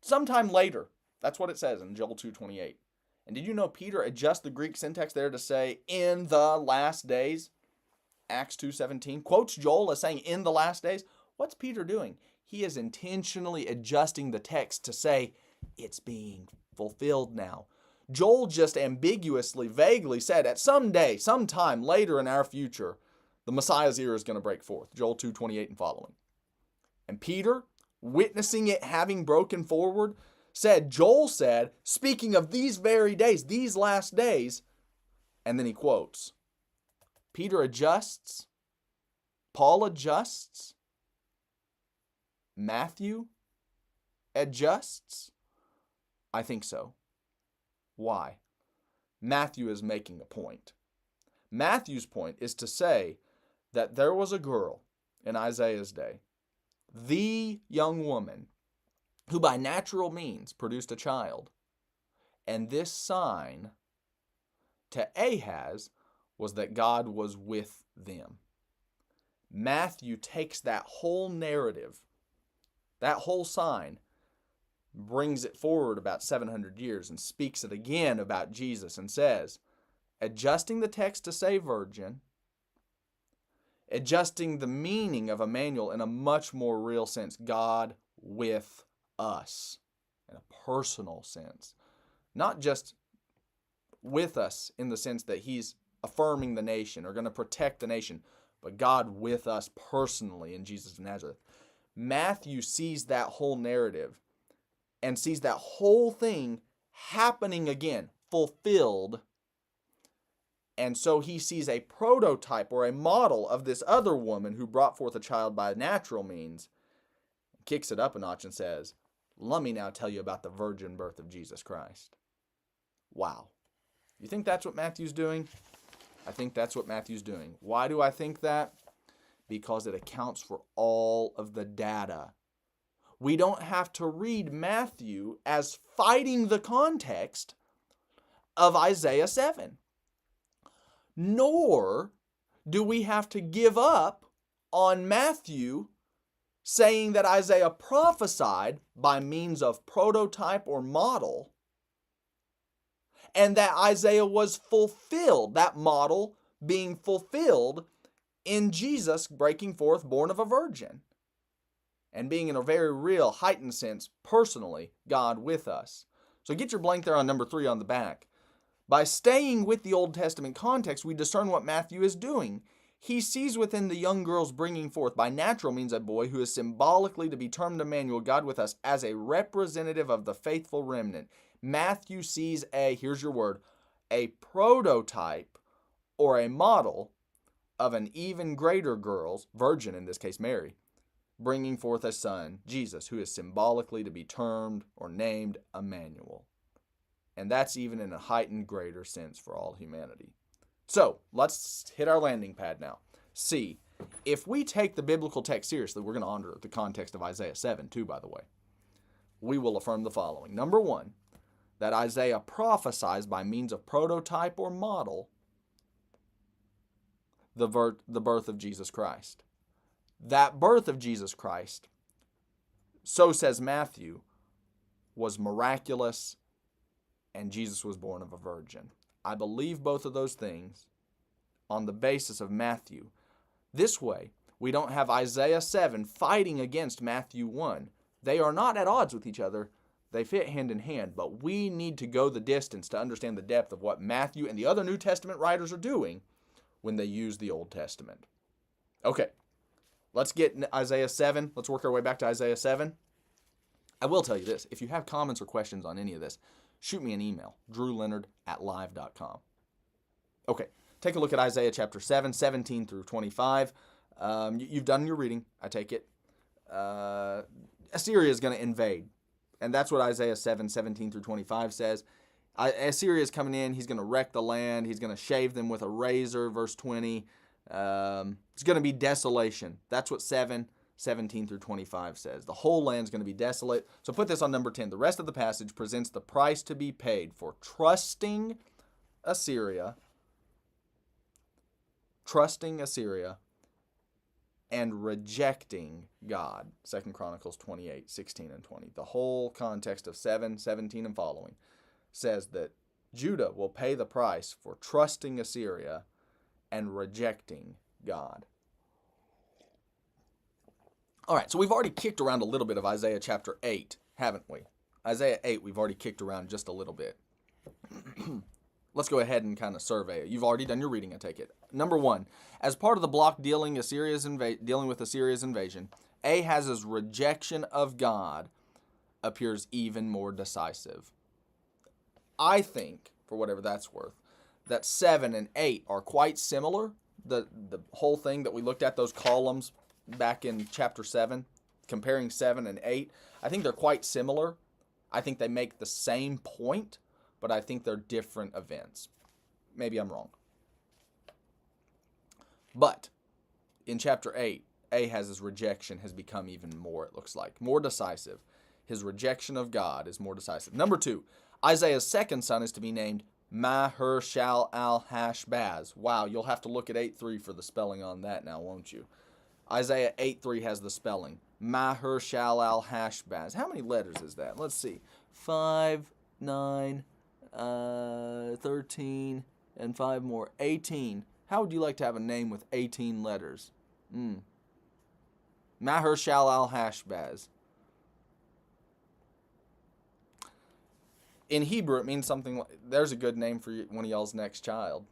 Sometime later. That's what it says in Joel 2:28. And did you know Peter adjusts the Greek syntax there to say in the last days? Acts 2:17 quotes Joel as saying in the last days. What's Peter doing? He is intentionally adjusting the text to say it's being fulfilled now. Joel just ambiguously, vaguely said at some day, sometime later in our future, The Messiah's era is going to break forth. Joel 2:28 and following. And Peter, witnessing it having broken forward, Joel said, speaking of these very days, these last days, and then he quotes. Peter adjusts. Paul adjusts. Matthew adjusts. I think so. Why? Matthew is making a point. Matthew's point is to say that there was a girl in Isaiah's day, the young woman, who by natural means produced a child. And this sign to Ahaz was that God was with them. Matthew takes that whole narrative, that whole sign, brings it forward about 700 years and speaks it again about Jesus and says, adjusting the text to say virgin, adjusting the meaning of Emmanuel in a much more real sense, God with us, in a personal sense. Not just with us in the sense that he's affirming the nation or going to protect the nation, but God with us personally in Jesus of Nazareth. Matthew sees that whole narrative and sees that whole thing happening again, fulfilled. And so he sees a prototype or a model of this other woman who brought forth a child by natural means, kicks it up a notch and says, let me now tell you about the virgin birth of Jesus Christ. Wow. You think that's what Matthew's doing? I think that's what Matthew's doing. Why do I think that? Because it accounts for all of the data. We don't have to read Matthew as fighting the context of Isaiah 7. Nor do we have to give up on Matthew saying that Isaiah prophesied by means of prototype or model, and that Isaiah was fulfilled, that model being fulfilled in Jesus breaking forth, born of a virgin, and being in a very real, heightened sense, personally, God with us. So get your blank there on number 3 on the back. By staying with the Old Testament context, we discern what Matthew is doing. He sees within the young girl's bringing forth by natural means a boy who is symbolically to be termed Emmanuel, God with us, as a representative of the faithful remnant. Matthew sees here's your word, a prototype or a model of an even greater girl's, virgin in this case Mary, bringing forth a son, Jesus, who is symbolically to be termed or named Emmanuel. And that's even in a heightened greater sense for all humanity. So, let's hit our landing pad now. See, if we take the biblical text seriously, we're going to honor the context of Isaiah 7 too, by the way. We will affirm the following. Number 1, that Isaiah prophesies by means of prototype or model the birth of Jesus Christ. That birth of Jesus Christ, so says Matthew, was miraculous, and Jesus was born of a virgin. I believe both of those things on the basis of Matthew. This way, we don't have Isaiah 7 fighting against Matthew 1. They are not at odds with each other. They fit hand in hand, but we need to go the distance to understand the depth of what Matthew and the other New Testament writers are doing when they use the Old Testament. Okay, let's get Isaiah 7. Let's work our way back to Isaiah 7. I will tell you this. If you have comments or questions on any of this, shoot me an email, drewleonard@live.com. Okay, take a look at Isaiah chapter 7, 17 through 25. You've done your reading, I take it. Assyria is going to invade. And that's what Isaiah 7, 17 through 25 says. Assyria is coming in. He's going to wreck the land. He's going to shave them with a razor, verse 20. It's going to be desolation. That's what 7, 17 through 25 says. The whole land's going to be desolate. So put this on number 10. The rest of the passage presents the price to be paid for trusting Assyria, and rejecting God. 2 Chronicles 28, 16 and 20. The whole context of 7, 17 and following says that Judah will pay the price for trusting Assyria and rejecting God. All right, so we've already kicked around a little bit of Isaiah chapter 8, haven't we? Isaiah 8, we've already kicked around just a little bit. Let's go ahead and kind of survey it. You've already done your reading, I take it. Number 1, as part of the block dealing with Assyria's invasion, Ahaz's rejection of God appears even more decisive. I think, for whatever that's worth, that 7 and 8 are quite similar. The whole thing that we looked at, those columns back in chapter 7, comparing 7 and 8, I think they're quite similar. I think they make the same point, but I think they're different events. Maybe I'm wrong. But in chapter 8, Ahaz's rejection has become even more, it looks like, more decisive. His rejection of God is more decisive. Number 2, Isaiah's second son is to be named Maher-shalal-hash-baz. Wow, you'll have to look at 8:3 for the spelling on that now, won't you? Isaiah 8:3 has the spelling. Maher-shalal-hash-baz. How many letters is that? Let's see. 5, 9, 13, and 5 more. 18. How would you like to have a name with 18 letters? Maher-shalal-hash-baz. In Hebrew, it means something like, there's a good name for one of y'all's next child.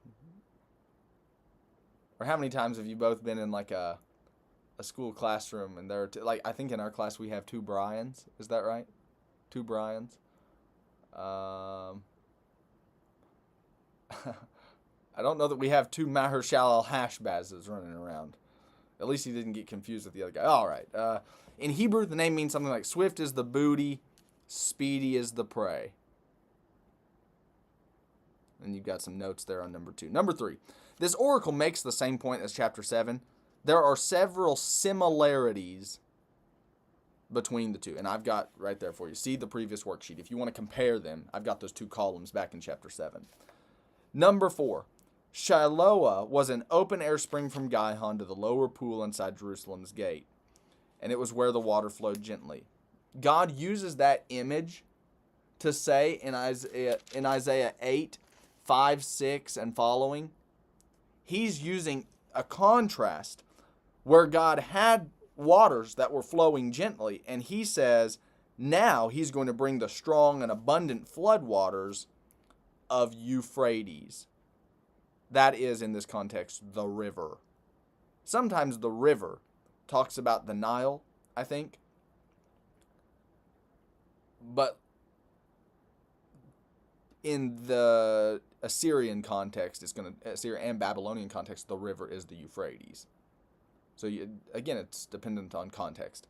Or how many times have you both been in like a school classroom and there are like, I think in our class we have 2 Brians. Is that right? 2 Brians. I don't know that we have 2 Maher-shalal-hash-bazes running around. At least he didn't get confused with the other guy. All right. In Hebrew, the name means something like swift is the booty, speedy is the prey. And you've got some notes there on number 2. Number 3, this oracle makes the same point as chapter 7. There are several similarities between the two. And I've got right there for you. See the previous worksheet. If you want to compare them, I've got those 2 columns back in chapter 7. Number 4, Shiloah was an open-air spring from Gihon to the lower pool inside Jerusalem's gate. And it was where the water flowed gently. God uses that image to say in Isaiah 8, 5, 6, and following, he's using a contrast where God had waters that were flowing gently, and he says now he's going to bring the strong and abundant flood waters of Euphrates. That is, in this context, the river. Sometimes the river talks about the Nile, I think. But in the Assyrian context, Assyrian and Babylonian context, the river is the Euphrates. So again, it's dependent on context.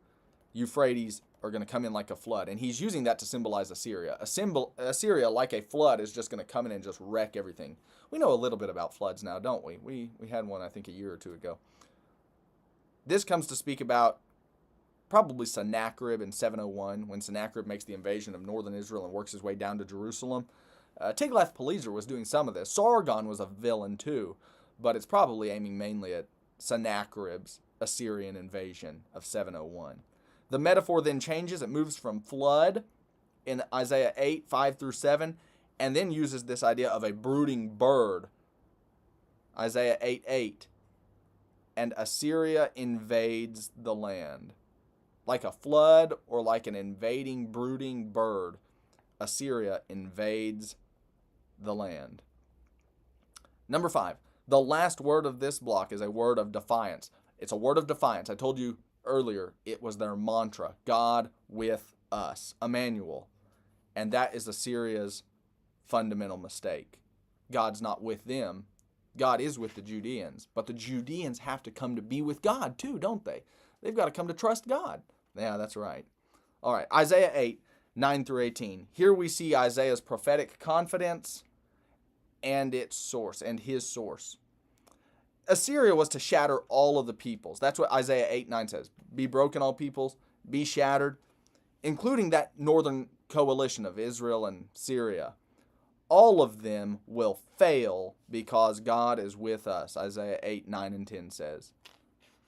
Euphrates are going to come in like a flood, and he's using that to symbolize Assyria. Assyria, like a flood, is just going to come in and just wreck everything. We know a little bit about floods now, don't we? We had one, I think, a year or 2 ago. This comes to speak about probably Sennacherib in 701, when Sennacherib makes the invasion of northern Israel and works his way down to Jerusalem. Tiglath-Pileser was doing some of this. Sargon was a villain too, but it's probably aiming mainly at Sennacherib's Assyrian invasion of 701. The metaphor then changes. It moves from flood in Isaiah 8, 5 through 7, and then uses this idea of a brooding bird. Isaiah 8, 8. And Assyria invades the land. Like a flood or like an invading, brooding bird, Assyria invades the land. Number 5. The last word of this block is a word of defiance. It's a word of defiance. I told you earlier it was their mantra, God with us, Emmanuel. And that is Assyria's fundamental mistake. God's not with them. God is with the Judeans. But the Judeans have to come to be with God too, don't they? They've got to come to trust God. Yeah, that's right. All right, Isaiah 8, 9 through 18. Here we see Isaiah's prophetic confidence and its source, and his source. Assyria was to shatter all of the peoples. That's what Isaiah 8, 9 says. Be broken, all peoples. Be shattered, including that northern coalition of Israel and Syria. All of them will fail because God is with us, Isaiah 8, 9, and 10 says.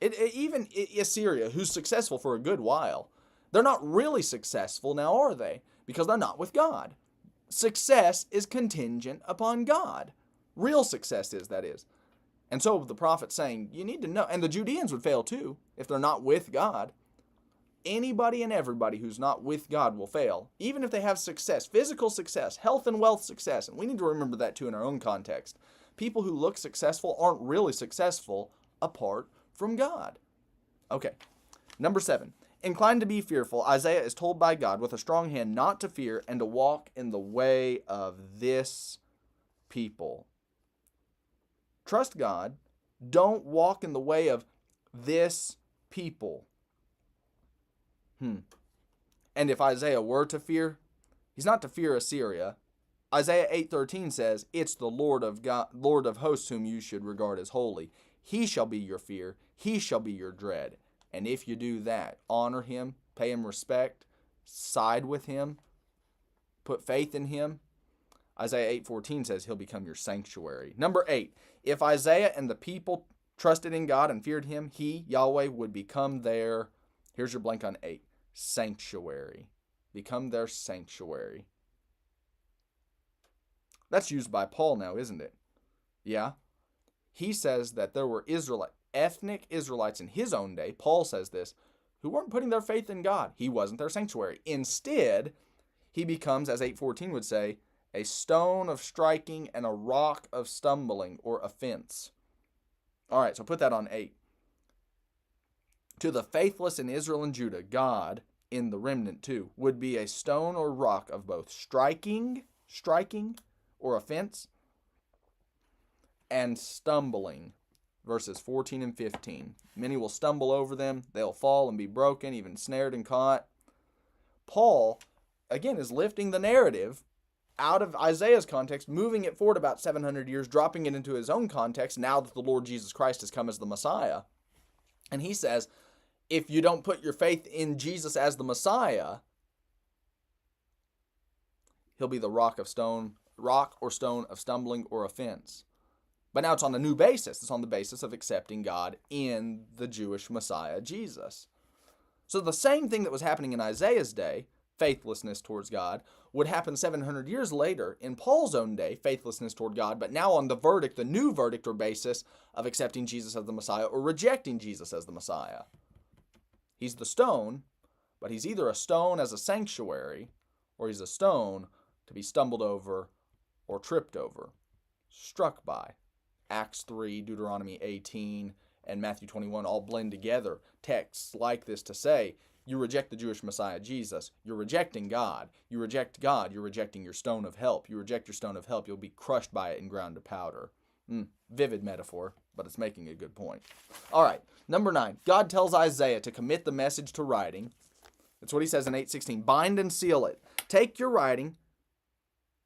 Even Assyria, who's successful for a good while, they're not really successful now, are they? Because they're not with God. Success is contingent upon God. Real success is, that is. And so the prophet's saying, you need to know, and the Judeans would fail too if they're not with God. Anybody and everybody who's not with God will fail, even if they have success, physical success, health and wealth success. And we need to remember that too in our own context. People who look successful aren't really successful apart from God. Okay, number 7. Inclined to be fearful, Isaiah is told by God with a strong hand not to fear and to walk in the way of this people. Trust God. Don't walk in the way of this people. And if Isaiah were to fear, he's not to fear Assyria. Isaiah 8:13 says, "It's the Lord of God, Lord of hosts whom you should regard as holy. He shall be your fear. He shall be your dread." And if you do that, honor him, pay him respect, side with him, put faith in him, Isaiah 8:14 says he'll become your sanctuary. Number 8, if Isaiah and the people trusted in God and feared him, he, Yahweh, would become their, here's your blank on 8, sanctuary. Become their sanctuary. That's used by Paul now, isn't it? Yeah. He says that there were ethnic Israelites in his own day, Paul says this, who weren't putting their faith in God. He wasn't their sanctuary. Instead, he becomes, as 8:14 would say, a stone of striking and a rock of stumbling or offense. All right, so put that on 8. To the faithless in Israel and Judah, God, in the remnant too, would be a stone or rock of both striking or offense, and stumbling. Verses 14 and 15. Many will stumble over them. They'll fall and be broken, even snared and caught. Paul, again, is lifting the narrative out of Isaiah's context, moving it forward about 700 years, dropping it into his own context now that the Lord Jesus Christ has come as the Messiah. And he says, if you don't put your faith in Jesus as the Messiah, he'll be the rock or stone of stumbling or offense. But now it's on a new basis. It's on the basis of accepting God in the Jewish Messiah, Jesus. So the same thing that was happening in Isaiah's day, faithlessness towards God, would happen 700 years later in Paul's own day, faithlessness toward God, but now on the new verdict or basis of accepting Jesus as the Messiah or rejecting Jesus as the Messiah. He's the stone, but he's either a stone as a sanctuary or he's a stone to be stumbled over or tripped over, struck by. Acts 3, Deuteronomy 18, and Matthew 21 all blend together. Texts like this to say, you reject the Jewish Messiah, Jesus, you're rejecting God. You reject God, you're rejecting your stone of help. You reject your stone of help, you'll be crushed by it and ground to powder. Vivid metaphor, but it's making a good point. All right, number 9. God tells Isaiah to commit the message to writing. That's what he says in 8:16. Bind and seal it. Take your writing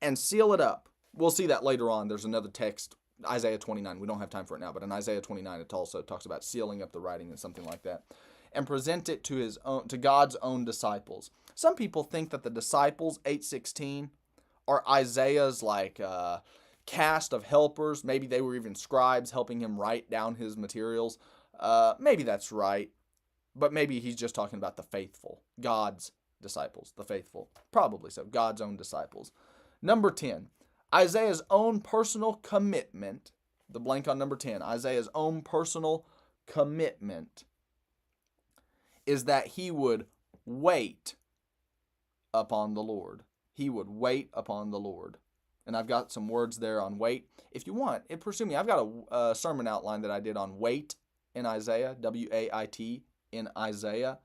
and seal it up. We'll see that later on. There's another text, Isaiah 29. We don't have time for it now, but in Isaiah 29 it also talks about sealing up the writing and something like that. And present it to God's own disciples. Some people think that the disciples, 8:16, are Isaiah's cast of helpers. Maybe they were even scribes helping him write down his materials. Maybe that's right, but maybe he's just talking about the faithful, God's disciples, the faithful. Probably so, God's own disciples. Number 10, Isaiah's own personal commitment, the blank on number 10, Isaiah's own personal commitment is that he would wait upon the Lord. He would wait upon the Lord. And I've got some words there on wait. If you want, pursue me. I've got a sermon outline that I did on wait in Isaiah, W-A-I-T in Isaiah.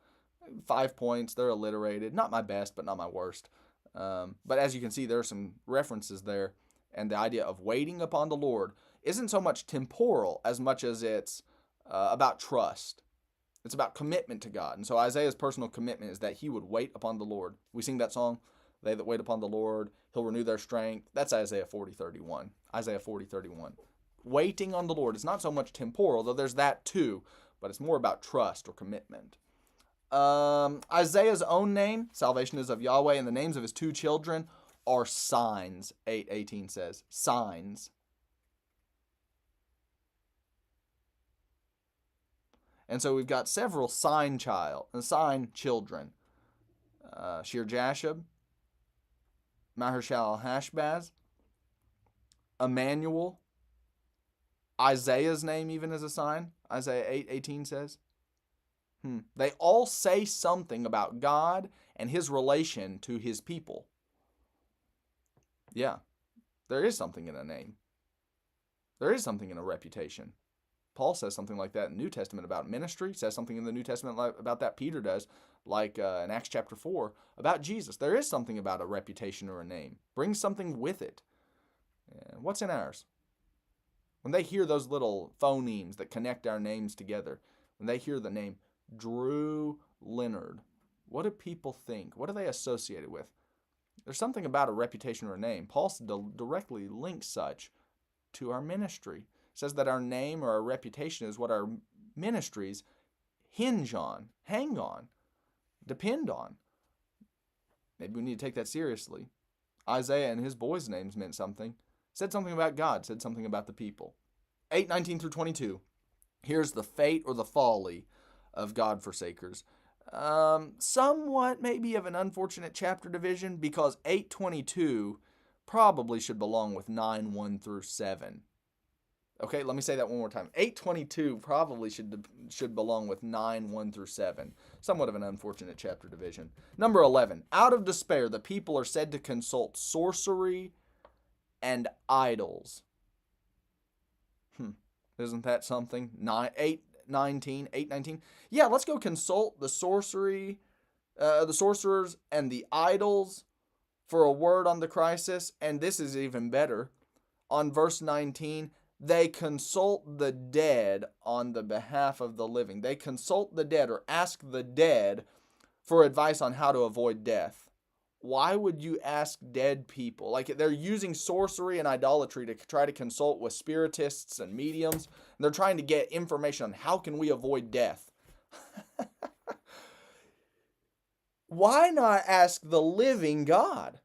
5 points, they're alliterated. Not my best, but not my worst. But as you can see, there are some references there. And the idea of waiting upon the Lord isn't so much temporal as much as it's about trust. It's about commitment to God. And so Isaiah's personal commitment is that he would wait upon the Lord. We sing that song, they that wait upon the Lord, he'll renew their strength. That's Isaiah 40:31. Isaiah 40:31. Waiting on the Lord is not so much temporal, though there's that too, but it's more about trust or commitment. Isaiah's own name, salvation is of Yahweh, and the names of his 2 children are signs, 8:18 says. Signs. And so we've got several sign children. Shear-Jashub, Maher-Shalal-Hashbaz, Emmanuel, Isaiah's name even as a sign, Isaiah 8:18 says. They all say something about God and his relation to his people. Yeah, there is something in a name. There is something in a reputation. Paul says something like that in the New Testament about ministry, says something in the New Testament about that Peter does, like in Acts chapter 4, about Jesus. There is something about a reputation or a name. Brings something with it. And what's in ours? When they hear those little phonemes that connect our names together, when they hear the name Drew Leonard, what do people think? What do they associate it with? There's something about a reputation or a name. Paul directly links such to our ministry. Says that our name or our reputation is what our ministries hinge on, hang on, depend on. Maybe we need to take that seriously. Isaiah and his boys' names meant something. Said something about God, said something about the people. 8:19 through 22. Here's the fate or the folly of God-forsakers. Somewhat maybe of an unfortunate chapter division, because 8:22 probably should belong with 9:1 through 7. Okay, let me say that one more time. 8:22 probably should belong with 9:1 through 7. Somewhat of an unfortunate chapter division. Number 11. Out of despair, the people are said to consult sorcery and idols. Isn't that something? 8:19. Yeah, let's go consult the sorcerers and the idols for a word on the crisis. And this is even better. On verse 19, they consult the dead on the behalf of the living. They consult the dead or ask the dead for advice on how to avoid death. Why would you ask dead people? Like, they're using sorcery and idolatry to try to consult with spiritists and mediums. And they're trying to get information on how can we avoid death. Why not ask the living God?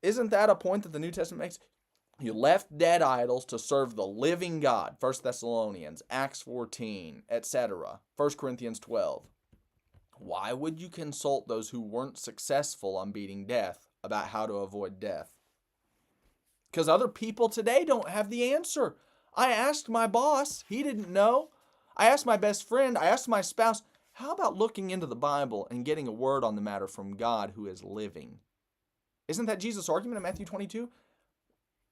Isn't that a point that the New Testament makes? You left dead idols to serve the living God. 1 Thessalonians, Acts 14, etc. 1 Corinthians 12. Why would you consult those who weren't successful on beating death about how to avoid death? Because other people today don't have the answer. I asked my boss. He didn't know. I asked my best friend. I asked my spouse. How about looking into the Bible and getting a word on the matter from God who is living? Isn't that Jesus' argument in Matthew 22?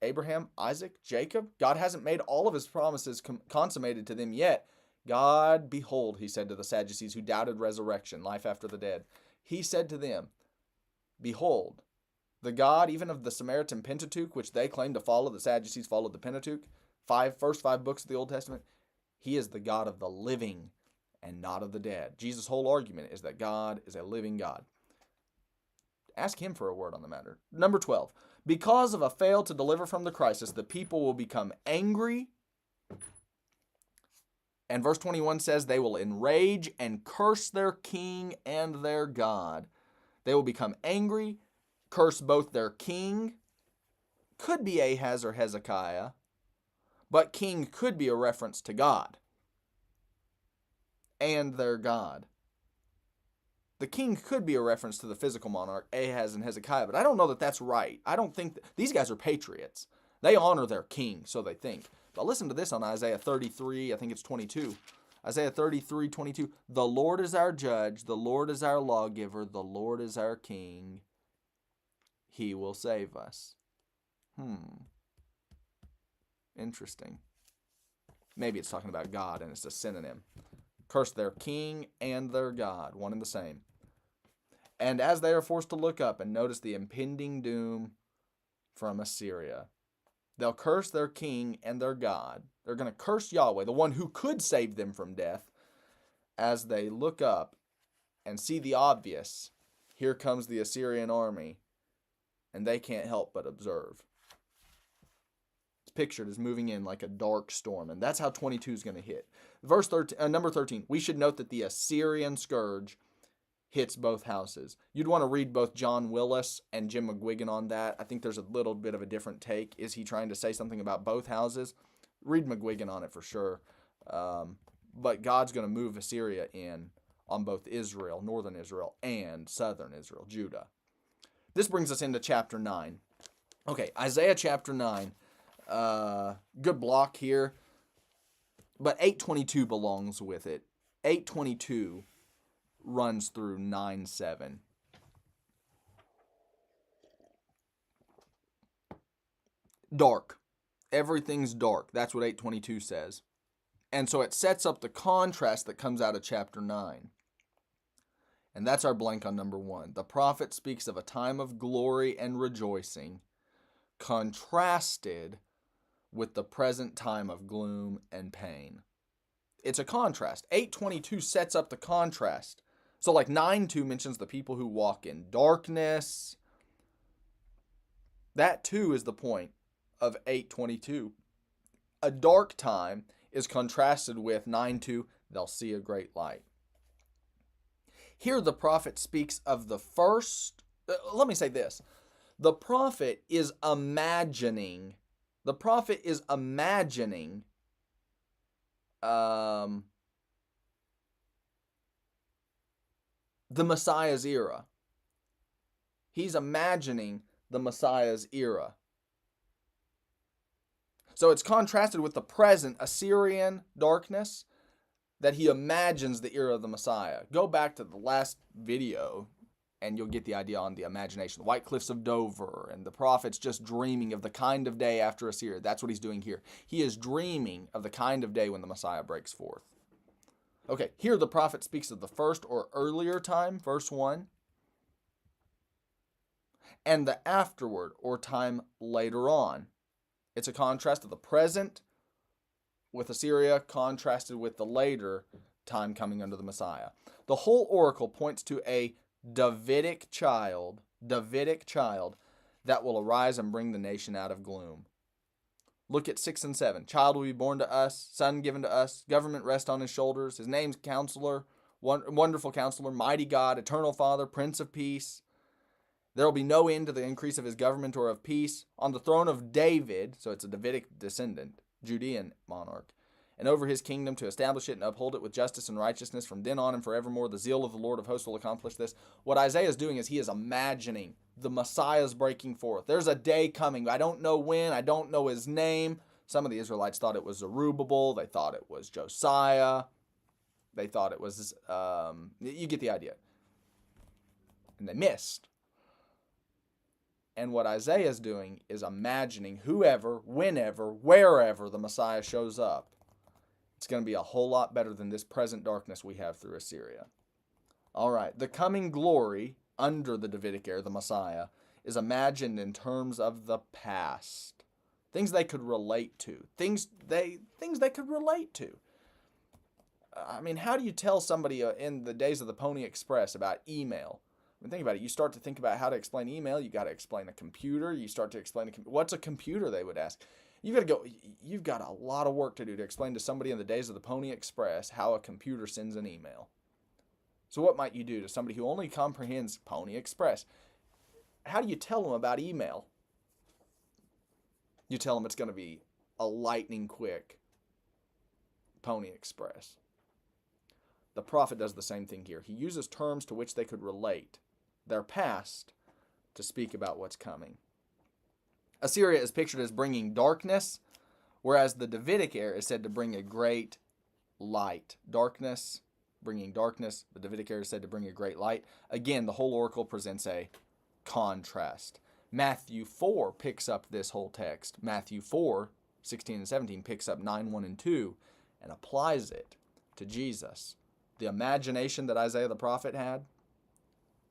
Abraham, Isaac, Jacob, God hasn't made all of his promises consummated to them yet. God, behold, he said to the Sadducees who doubted resurrection, life after the dead. He said to them, behold, the God even of the Samaritan Pentateuch, which they claim to follow, the Sadducees followed the Pentateuch, first five books of the Old Testament, he is the God of the living and not of the dead. Jesus' whole argument is that God is a living God. Ask him for a word on the matter. Number 12. Because of a fail to deliver from the crisis, the people will become angry. And verse 21 says they will enrage and curse their king and their God. They will become angry, curse both their king, could be Ahaz or Hezekiah, but king could be a reference to God, and their God. The king could be a reference to the physical monarch, Ahaz and Hezekiah, but I don't know that that's right. I don't think these guys are patriots. They honor their king, so they think. But listen to this on Isaiah 33, I think it's 22. Isaiah 33, 22. The Lord is our judge, the Lord is our lawgiver, the Lord is our king. He will save us. Interesting. Maybe it's talking about God and it's a synonym. Curse their king and their God, one and the same. And as they are forced to look up and notice the impending doom from Assyria, they'll curse their king and their God. They're going to curse Yahweh, the one who could save them from death, as they look up and see the obvious. Here comes the Assyrian army, and they can't help but observe. It's pictured as moving in like a dark storm, and that's how 22 is going to hit. Number 13, we should note that the Assyrian scourge hits both houses. You'd want to read both John Willis and Jim McGuigan on that. I think there's a little bit of a different take. Is he trying to say something about both houses? Read McGuigan on it for sure. But God's going to move Assyria in on both Israel, northern Israel, and southern Israel, Judah. This brings us into chapter 9. Okay, Isaiah chapter 9. Good block here. But 8:22 belongs with it. 8:22 runs through 9:7. Dark. Everything's dark. That's what 8:22 says. And so it sets up the contrast that comes out of chapter 9. And that's our blank on number 1. The prophet speaks of a time of glory and rejoicing, contrasted with the present time of gloom and pain. It's a contrast. 8:22 sets up the contrast. So like 9:2 mentions the people who walk in darkness. That too is the point of 8:22. A dark time is contrasted with 9:2, they'll see a great light. Here the prophet speaks of the first, let me say this. The prophet is imagining the Messiah's era. He's imagining the Messiah's era. So it's contrasted with the present Assyrian darkness that he imagines the era of the Messiah. Go back to the last video and you'll get the idea on the imagination. The White Cliffs of Dover and the prophet's just dreaming of the kind of day after Assyria. That's what he's doing here. He is dreaming of the kind of day when the Messiah breaks forth. Okay, here the prophet speaks of the first or earlier time, verse 1, and the afterward or time later on. It's a contrast of the present with Assyria contrasted with the later time coming under the Messiah. The whole oracle points to a Davidic child that will arise and bring the nation out of gloom. Look at 6 and 7. Child will be born to us, son given to us, government rest on his shoulders. His name's Counselor, Wonderful Counselor, Mighty God, Eternal Father, Prince of Peace. There will be no end to the increase of his government or of peace. On the throne of David, so it's a Davidic descendant, Judean monarch, and over his kingdom to establish it and uphold it with justice and righteousness from then on and forevermore. The zeal of the Lord of hosts will accomplish this. What Isaiah is doing is he is imagining the Messiah's breaking forth. There's a day coming. I don't know when. I don't know his name. Some of the Israelites thought it was Zerubbabel. They thought it was Josiah. They thought it was, you get the idea. And they missed. And what Isaiah is doing is imagining whoever, whenever, wherever the Messiah shows up, it's going to be a whole lot better than this present darkness we have through Assyria. All right, the coming glory under the Davidic era, the Messiah, is imagined in terms of the past. Things they could relate to. Things they could relate to. I mean, how do you tell somebody in the days of the Pony Express about email? I mean, think about it. You start to think about how to explain email. You got to explain a computer. You start to explain what's a computer, they would ask. You've got a lot of work to do to explain to somebody in the days of the Pony Express how a computer sends an email. So what might you do to somebody who only comprehends Pony Express? How do you tell them about email? You tell them it's going to be a lightning quick Pony Express. The prophet does the same thing here. He uses terms to which they could relate, their past, to speak about what's coming. Assyria is pictured as bringing darkness, whereas the Davidic era is said to bring a great light. Darkness, bringing darkness. The Davidic era is said to bring a great light. Again, the whole oracle presents a contrast. Matthew 4 picks up this whole text. Matthew 4, 16 and 17 picks up 9, 1 and 2 and applies it to Jesus. The imagination that Isaiah the prophet had,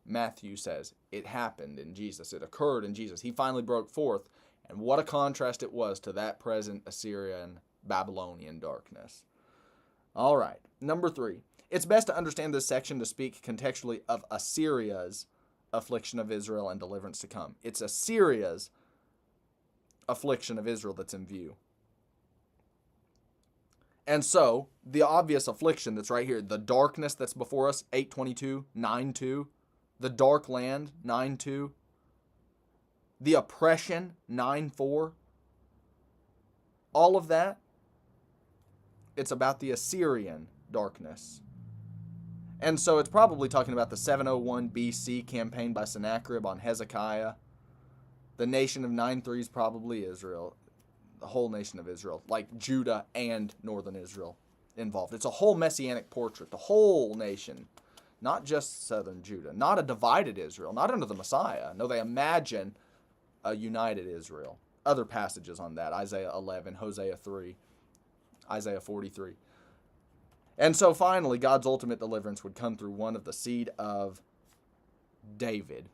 Matthew says it happened in Jesus. It occurred in Jesus. He finally broke forth. And what a contrast it was to that present Assyrian, Babylonian darkness. All right, number 3. It's best to understand this section to speak contextually of Assyria's affliction of Israel and deliverance to come. It's Assyria's affliction of Israel that's in view. And so, the obvious affliction that's right here, the darkness that's before us, 8:22, 9:2, the dark land, 9:2, the oppression, 9:4, all of that, it's about the Assyrian darkness. And so it's probably talking about the 701 BC campaign by Sennacherib on Hezekiah. The nation of 9:3 is probably Israel. The whole nation of Israel, like Judah and northern Israel involved. It's a whole messianic portrait, the whole nation. not just southern Judah, not a divided Israel, not under the Messiah. No, they imagine a united Israel. Other passages on that, Isaiah 11, Hosea 3, Isaiah 43. And so finally, God's ultimate deliverance would come through one of the seed of David.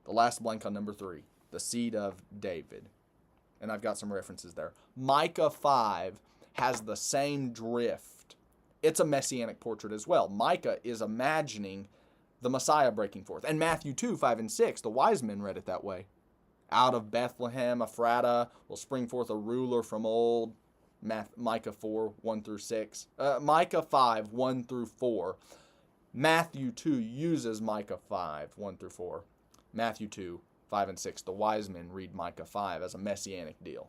The last blank on number 3, the seed of David. And I've got some references there. Micah 5 has the same drift. It's a messianic portrait as well. Micah is imagining the Messiah breaking forth. And Matthew 2, 5 and 6, the wise men read it that way. Out of Bethlehem, Ephratah, will spring forth a ruler from old. Micah 4, 1 through 6. Micah 5, 1 through 4. Matthew 2 uses Micah 5, 1 through 4. Matthew 2, 5 and 6. The wise men read Micah 5 as a messianic deal.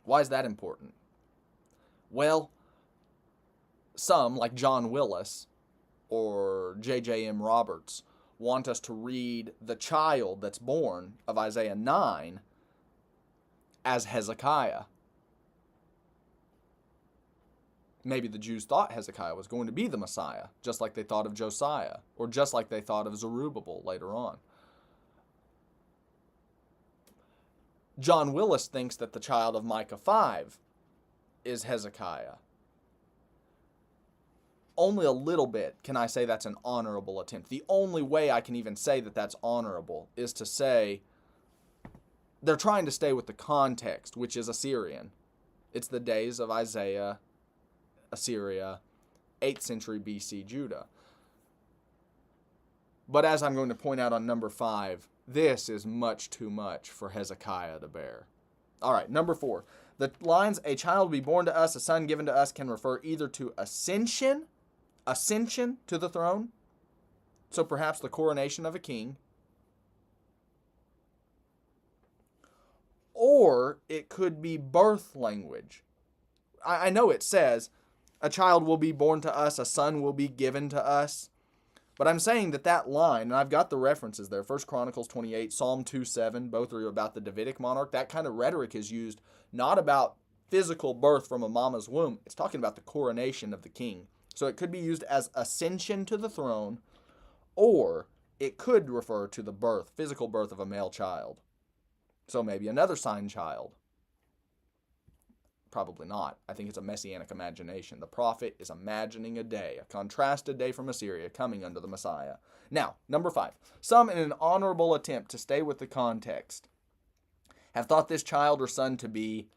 Why is that important? Well, some, like John Willis or J.J.M. Roberts, want us to read the child that's born of Isaiah 9 as Hezekiah. Maybe the Jews thought Hezekiah was going to be the Messiah, just like they thought of Josiah, or just like they thought of Zerubbabel later on. John Willis thinks that the child of Micah 5 is Hezekiah. Only a little bit can I say that's an honorable attempt. The only way I can even say that that's honorable is to say they're trying to stay with the context, which is Assyrian. It's the days of Isaiah, Assyria, 8th century BC Judah. But as I'm going to point out on number 5, this is much too much for Hezekiah to bear. All right, number 4. The lines, a child will be born to us, a son given to us, can refer either to ascension to the throne, so perhaps the coronation of a king, or it could be birth language. I know it says, a child will be born to us, a son will be given to us. But I'm saying that line, and I've got the references there, 1 Chronicles 28, Psalm 2:7, both are about the Davidic monarch. That kind of rhetoric is used not about physical birth from a mama's womb. It's talking about the coronation of the king. So it could be used as ascension to the throne, or it could refer to the physical birth of a male child. So maybe another sign child. Probably not. I think it's a messianic imagination. The prophet is imagining a day, a contrasted day from Assyria coming under the Messiah. Now, number 5. Some, in an honorable attempt to stay with the context, have thought this child or son to be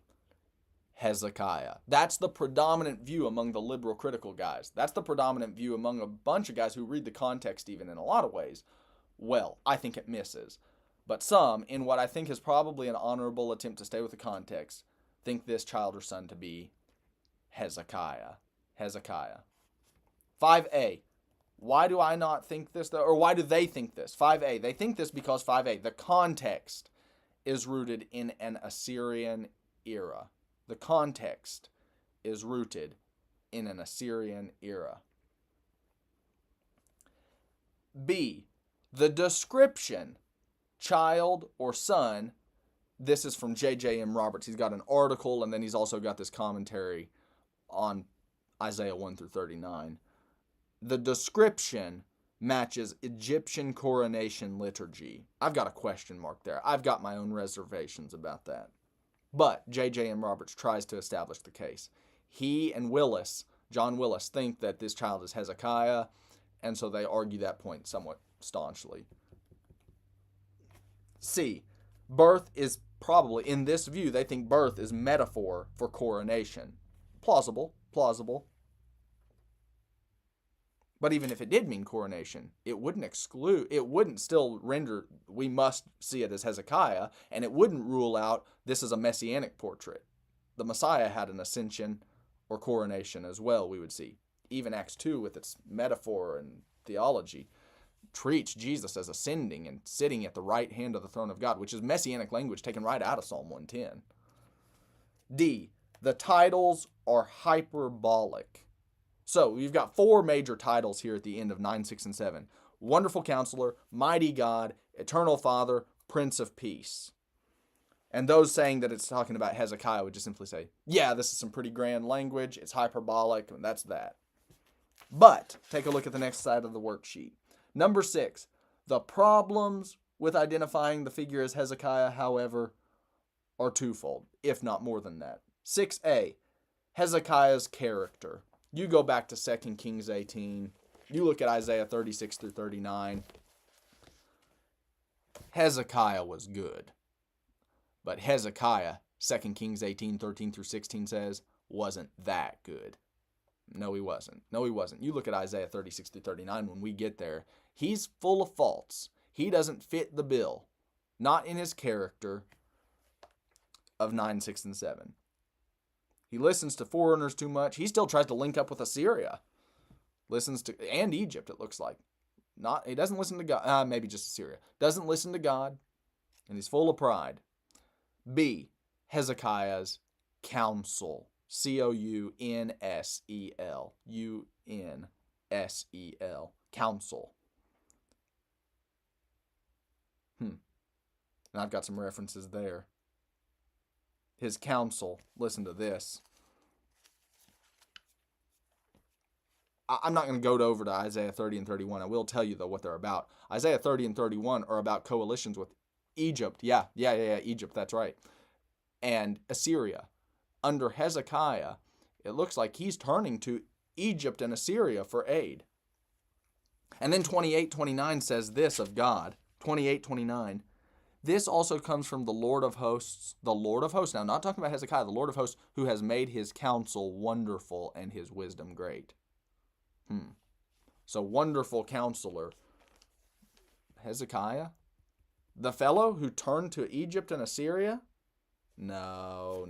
Hezekiah. That's the predominant view among the liberal critical guys. That's the predominant view among a bunch of guys who read the context even in a lot of ways. Well, I think it misses. But some, in what I think is probably an honorable attempt to stay with the context, think this child or son to be Hezekiah. 5a. Why do I not think this, or why do they think this? 5a. They think this because 5a, the context is rooted in an Assyrian era. The context is rooted in an Assyrian era. B. The description, child or son. This is from J.J.M. Roberts. He's got an article, and then he's also got this commentary on Isaiah 1 through 39. The description matches Egyptian coronation liturgy. I've got a question mark there. I've got my own reservations about that. But J.J.M. Roberts tries to establish the case. He and John Willis, think that this child is Hezekiah, and so they argue that point somewhat staunchly. C. Birth is probably, in this view, they think birth is metaphor for coronation. Plausible. But even if it did mean coronation, it wouldn't still render, we must see it as Hezekiah, and it wouldn't rule out this is a messianic portrait. The Messiah had an ascension or coronation as well, we would see. Even Acts 2, with its metaphor and theology, treats Jesus as ascending and sitting at the right hand of the throne of God, which is messianic language taken right out of Psalm 110. D. The titles are hyperbolic. So we've got 4 major titles here at the end of 9, 6, and 7. Wonderful Counselor, Mighty God, Eternal Father, Prince of Peace. And those saying that it's talking about Hezekiah would just simply say, yeah, this is some pretty grand language, it's hyperbolic, and that's that. But take a look at the next side of the worksheet. Number 6, the problems with identifying the figure as Hezekiah, however, are twofold, if not more than that. 6a, Hezekiah's character. You go back to 2 Kings 18. You look at Isaiah 36 through 39. Hezekiah was good. But Hezekiah, 2 Kings 18, 13 through 16 says, wasn't that good. No, he wasn't. You look at Isaiah 36 through 39 when we get there. He's full of faults. He doesn't fit the bill. Not in his character of 9, 6, and 7. He listens to foreigners too much. He still tries to link up with Assyria. And Egypt, it looks like. He doesn't listen to God. Maybe just Assyria. Doesn't listen to God. And he's full of pride. B, Hezekiah's counsel. Counsel. Unsel. Counsel. And I've got some references there. His counsel. Listen to this. I'm not going to go over to Isaiah 30 and 31. I will tell you, though, what they're about. Isaiah 30 and 31 are about coalitions with Egypt. Yeah, Egypt, that's right. And Assyria. Under Hezekiah, it looks like he's turning to Egypt and Assyria for aid. And then 28:29 says this of God. 28:29. This also comes from the Lord of hosts. The Lord of hosts. Now, not talking about Hezekiah. The Lord of hosts, who has made his counsel wonderful and his wisdom great. So, wonderful counselor. Hezekiah? The fellow who turned to Egypt and Assyria? No.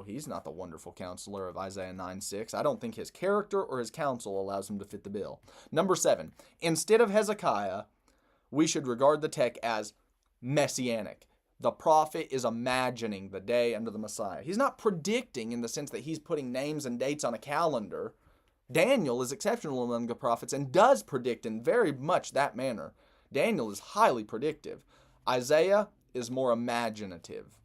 He's not the wonderful counselor of Isaiah 9:6. I don't think his character or his counsel allows him to fit the bill. Number 7. Instead of Hezekiah, we should regard the text as messianic. The prophet is imagining the day under the Messiah. He's not predicting in the sense that he's putting names and dates on a calendar. Daniel is exceptional among the prophets and does predict in very much that manner. Daniel is highly predictive. Isaiah is more imaginative.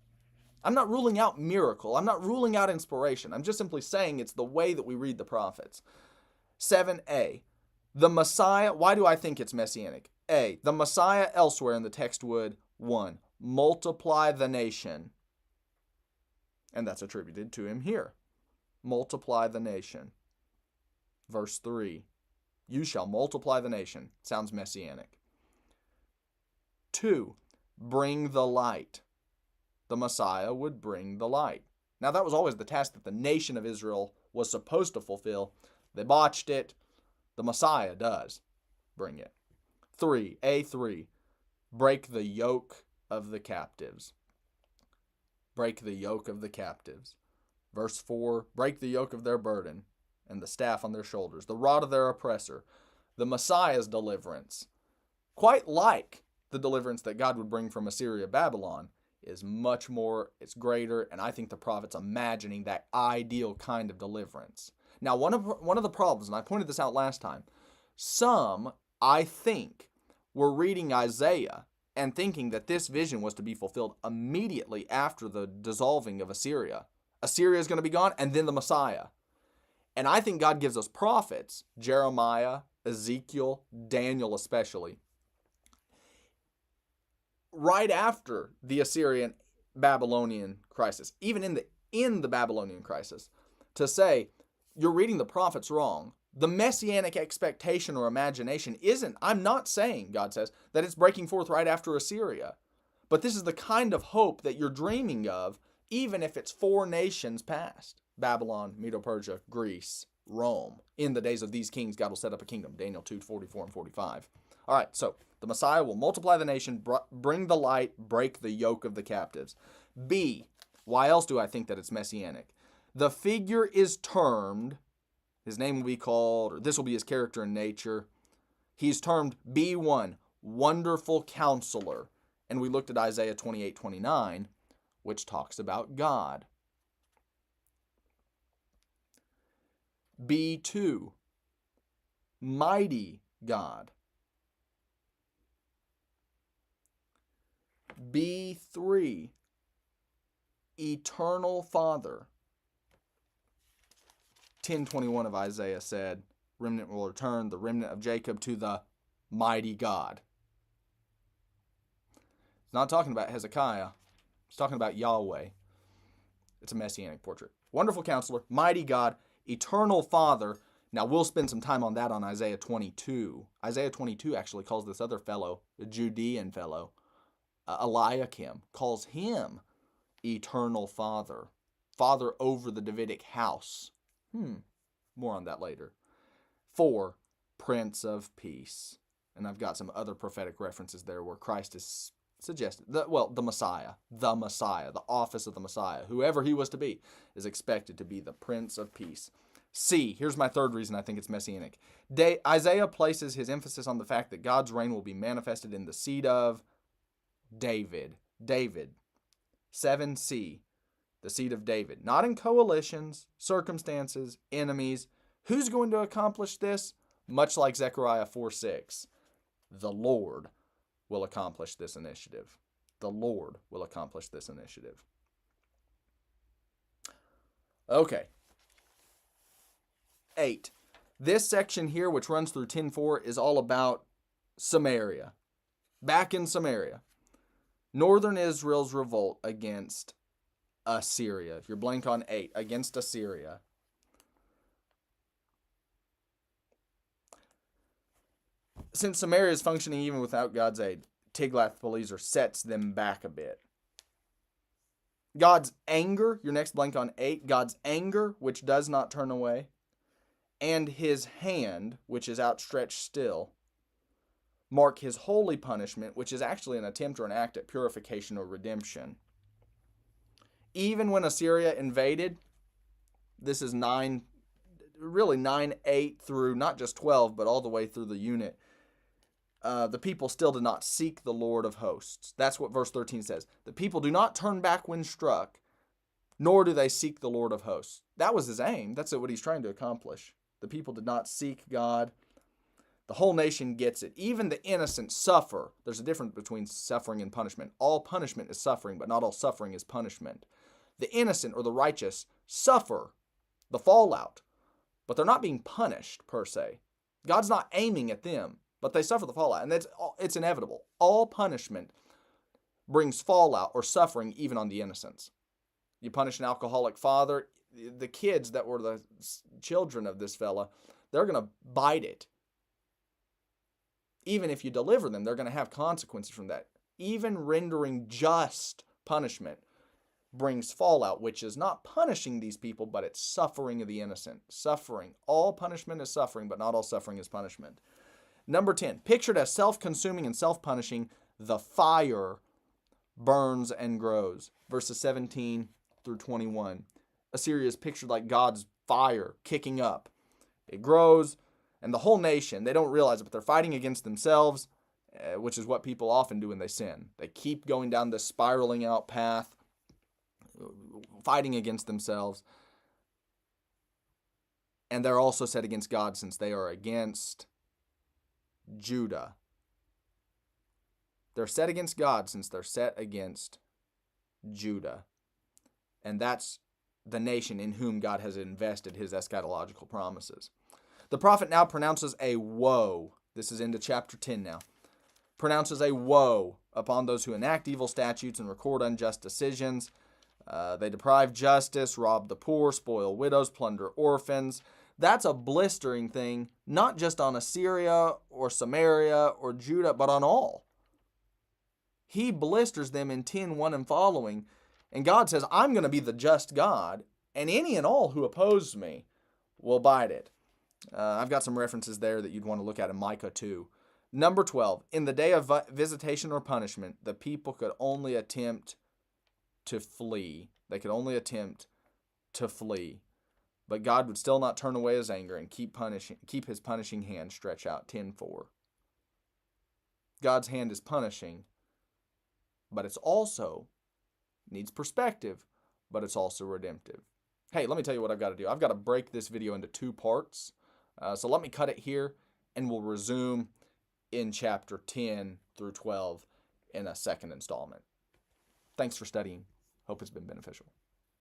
I'm not ruling out miracle. I'm not ruling out inspiration. I'm just simply saying it's the way that we read the prophets. 7a, the Messiah. Why do I think it's messianic? A, the Messiah elsewhere in the text would, 1, multiply the nation. And that's attributed to him here. Multiply the nation. Verse 3, you shall multiply the nation. Sounds messianic. 2, bring the light. The Messiah would bring the light. Now, that was always the task that the nation of Israel was supposed to fulfill. They botched it. The Messiah does bring it. 3, break the yoke of the captives. Break the yoke of the captives. Verse 4, break the yoke of their burden and the staff on their shoulders, the rod of their oppressor. The Messiah's deliverance, quite like the deliverance that God would bring from Assyria, Babylon, is much more, it's greater, and I think the prophet's imagining that ideal kind of deliverance. Now, one of the problems, and I pointed this out last time, some, I think, were reading Isaiah and thinking that this vision was to be fulfilled immediately after the dissolving of Assyria. Assyria is going to be gone, and then the Messiah. And I think God gives us prophets, Jeremiah, Ezekiel, Daniel especially, right after the Assyrian Babylonian crisis, even in the Babylonian crisis, to say, you're reading the prophets wrong. The messianic expectation or imagination isn't, I'm not saying, God says, that it's breaking forth right after Assyria. But this is the kind of hope that you're dreaming of, even if it's 4 nations past. Babylon, Medo-Persia, Greece, Rome. In the days of these kings, God will set up a kingdom. Daniel 2:44 and 45. All right, so the Messiah will multiply the nation, bring the light, break the yoke of the captives. B, why else do I think that it's messianic? The figure is termed, his name will be called, or this will be his character and nature. He's termed B1, Wonderful Counselor. And we looked at Isaiah 28:29, which talks about God. B2, Mighty God. B3, Eternal Father. 10:21 of Isaiah said, remnant will return, the remnant of Jacob, to the mighty God. It's not talking about Hezekiah. It's talking about Yahweh. It's a messianic portrait. Wonderful Counselor, mighty God, eternal Father. Now, we'll spend some time on that on Isaiah 22. Isaiah 22 actually calls this other fellow, the Judean fellow, Eliakim, calls him eternal Father. Father over the Davidic house. More on that later. 4, Prince of Peace. And I've got some other prophetic references there where Christ is suggested. The Messiah, the office of the Messiah, whoever he was to be, is expected to be the Prince of Peace. C, here's my third reason I think it's messianic. Isaiah places his emphasis on the fact that God's reign will be manifested in the seed of David. 7C, the seed of David. Not in coalitions, circumstances, enemies. Who's going to accomplish this? Much like Zechariah 4:6. The Lord will accomplish this initiative. The Lord will accomplish this initiative. Okay. 8. This section here, which runs through 10:4, is all about Samaria. Back in Samaria. Northern Israel's revolt against Assyria. If you're blank on 8, against Assyria. Since Samaria is functioning even without God's aid, Tiglath-Pileser sets them back a bit. God's anger, your next blank on 8, God's anger, which does not turn away, and his hand, which is outstretched still, mark his holy punishment, which is actually an attempt or an act at purification or redemption. Even when Assyria invaded, this is 9:8 through not just 12, but all the way through the unit. The people still did not seek the Lord of hosts. That's what verse 13 says. The people do not turn back when struck, nor do they seek the Lord of hosts. That was his aim. That's what he's trying to accomplish. The people did not seek God. The whole nation gets it. Even the innocent suffer. There's a difference between suffering and punishment. All punishment is suffering, but not all suffering is punishment. The innocent or the righteous suffer the fallout, but they're not being punished per se. God's not aiming at them, but they suffer the fallout, and it's inevitable. All punishment brings fallout or suffering even on the innocents. You punish an alcoholic father, the kids that were the children of this fella, they're going to bite it. Even if you deliver them, they're going to have consequences from that. Even rendering just punishment brings fallout, which is not punishing these people, but it's suffering of the innocent. Suffering. All punishment is suffering, but not all suffering is punishment. Number 10, pictured as self-consuming and self-punishing, the fire burns and grows. Verses 17 through 21. Assyria is pictured like God's fire kicking up. It grows, and the whole nation, they don't realize it, but they're fighting against themselves, which is what people often do when they sin. They keep going down this spiraling out path, fighting against themselves. And they're also set against God since they are against Judah. They're set against God since they're set against Judah. And that's the nation in whom God has invested his eschatological promises. The prophet now pronounces a woe. This is into chapter 10 now. Pronounces a woe upon those who enact evil statutes and record unjust decisions. They deprive justice, rob the poor, spoil widows, plunder orphans. That's a blistering thing, not just on Assyria or Samaria or Judah, but on all. He blisters them in 10:1 and following. And God says, I'm going to be the just God, and any and all who oppose me will bite it. I've got some references there that you'd want to look at in Micah 2. Number 12, in the day of visitation or punishment, the people could only attempt to flee. They could only attempt to flee. But God would still not turn away his anger and keep his punishing hand stretched out. 10:4. God's hand is punishing, but it's also needs perspective, but it's also redemptive. Hey, let me tell you what I've got to do. I've got to break this video into 2 parts. So let me cut it here, and we'll resume in chapter 10 through 12 in a second installment. Thanks for studying. Hope it's been beneficial.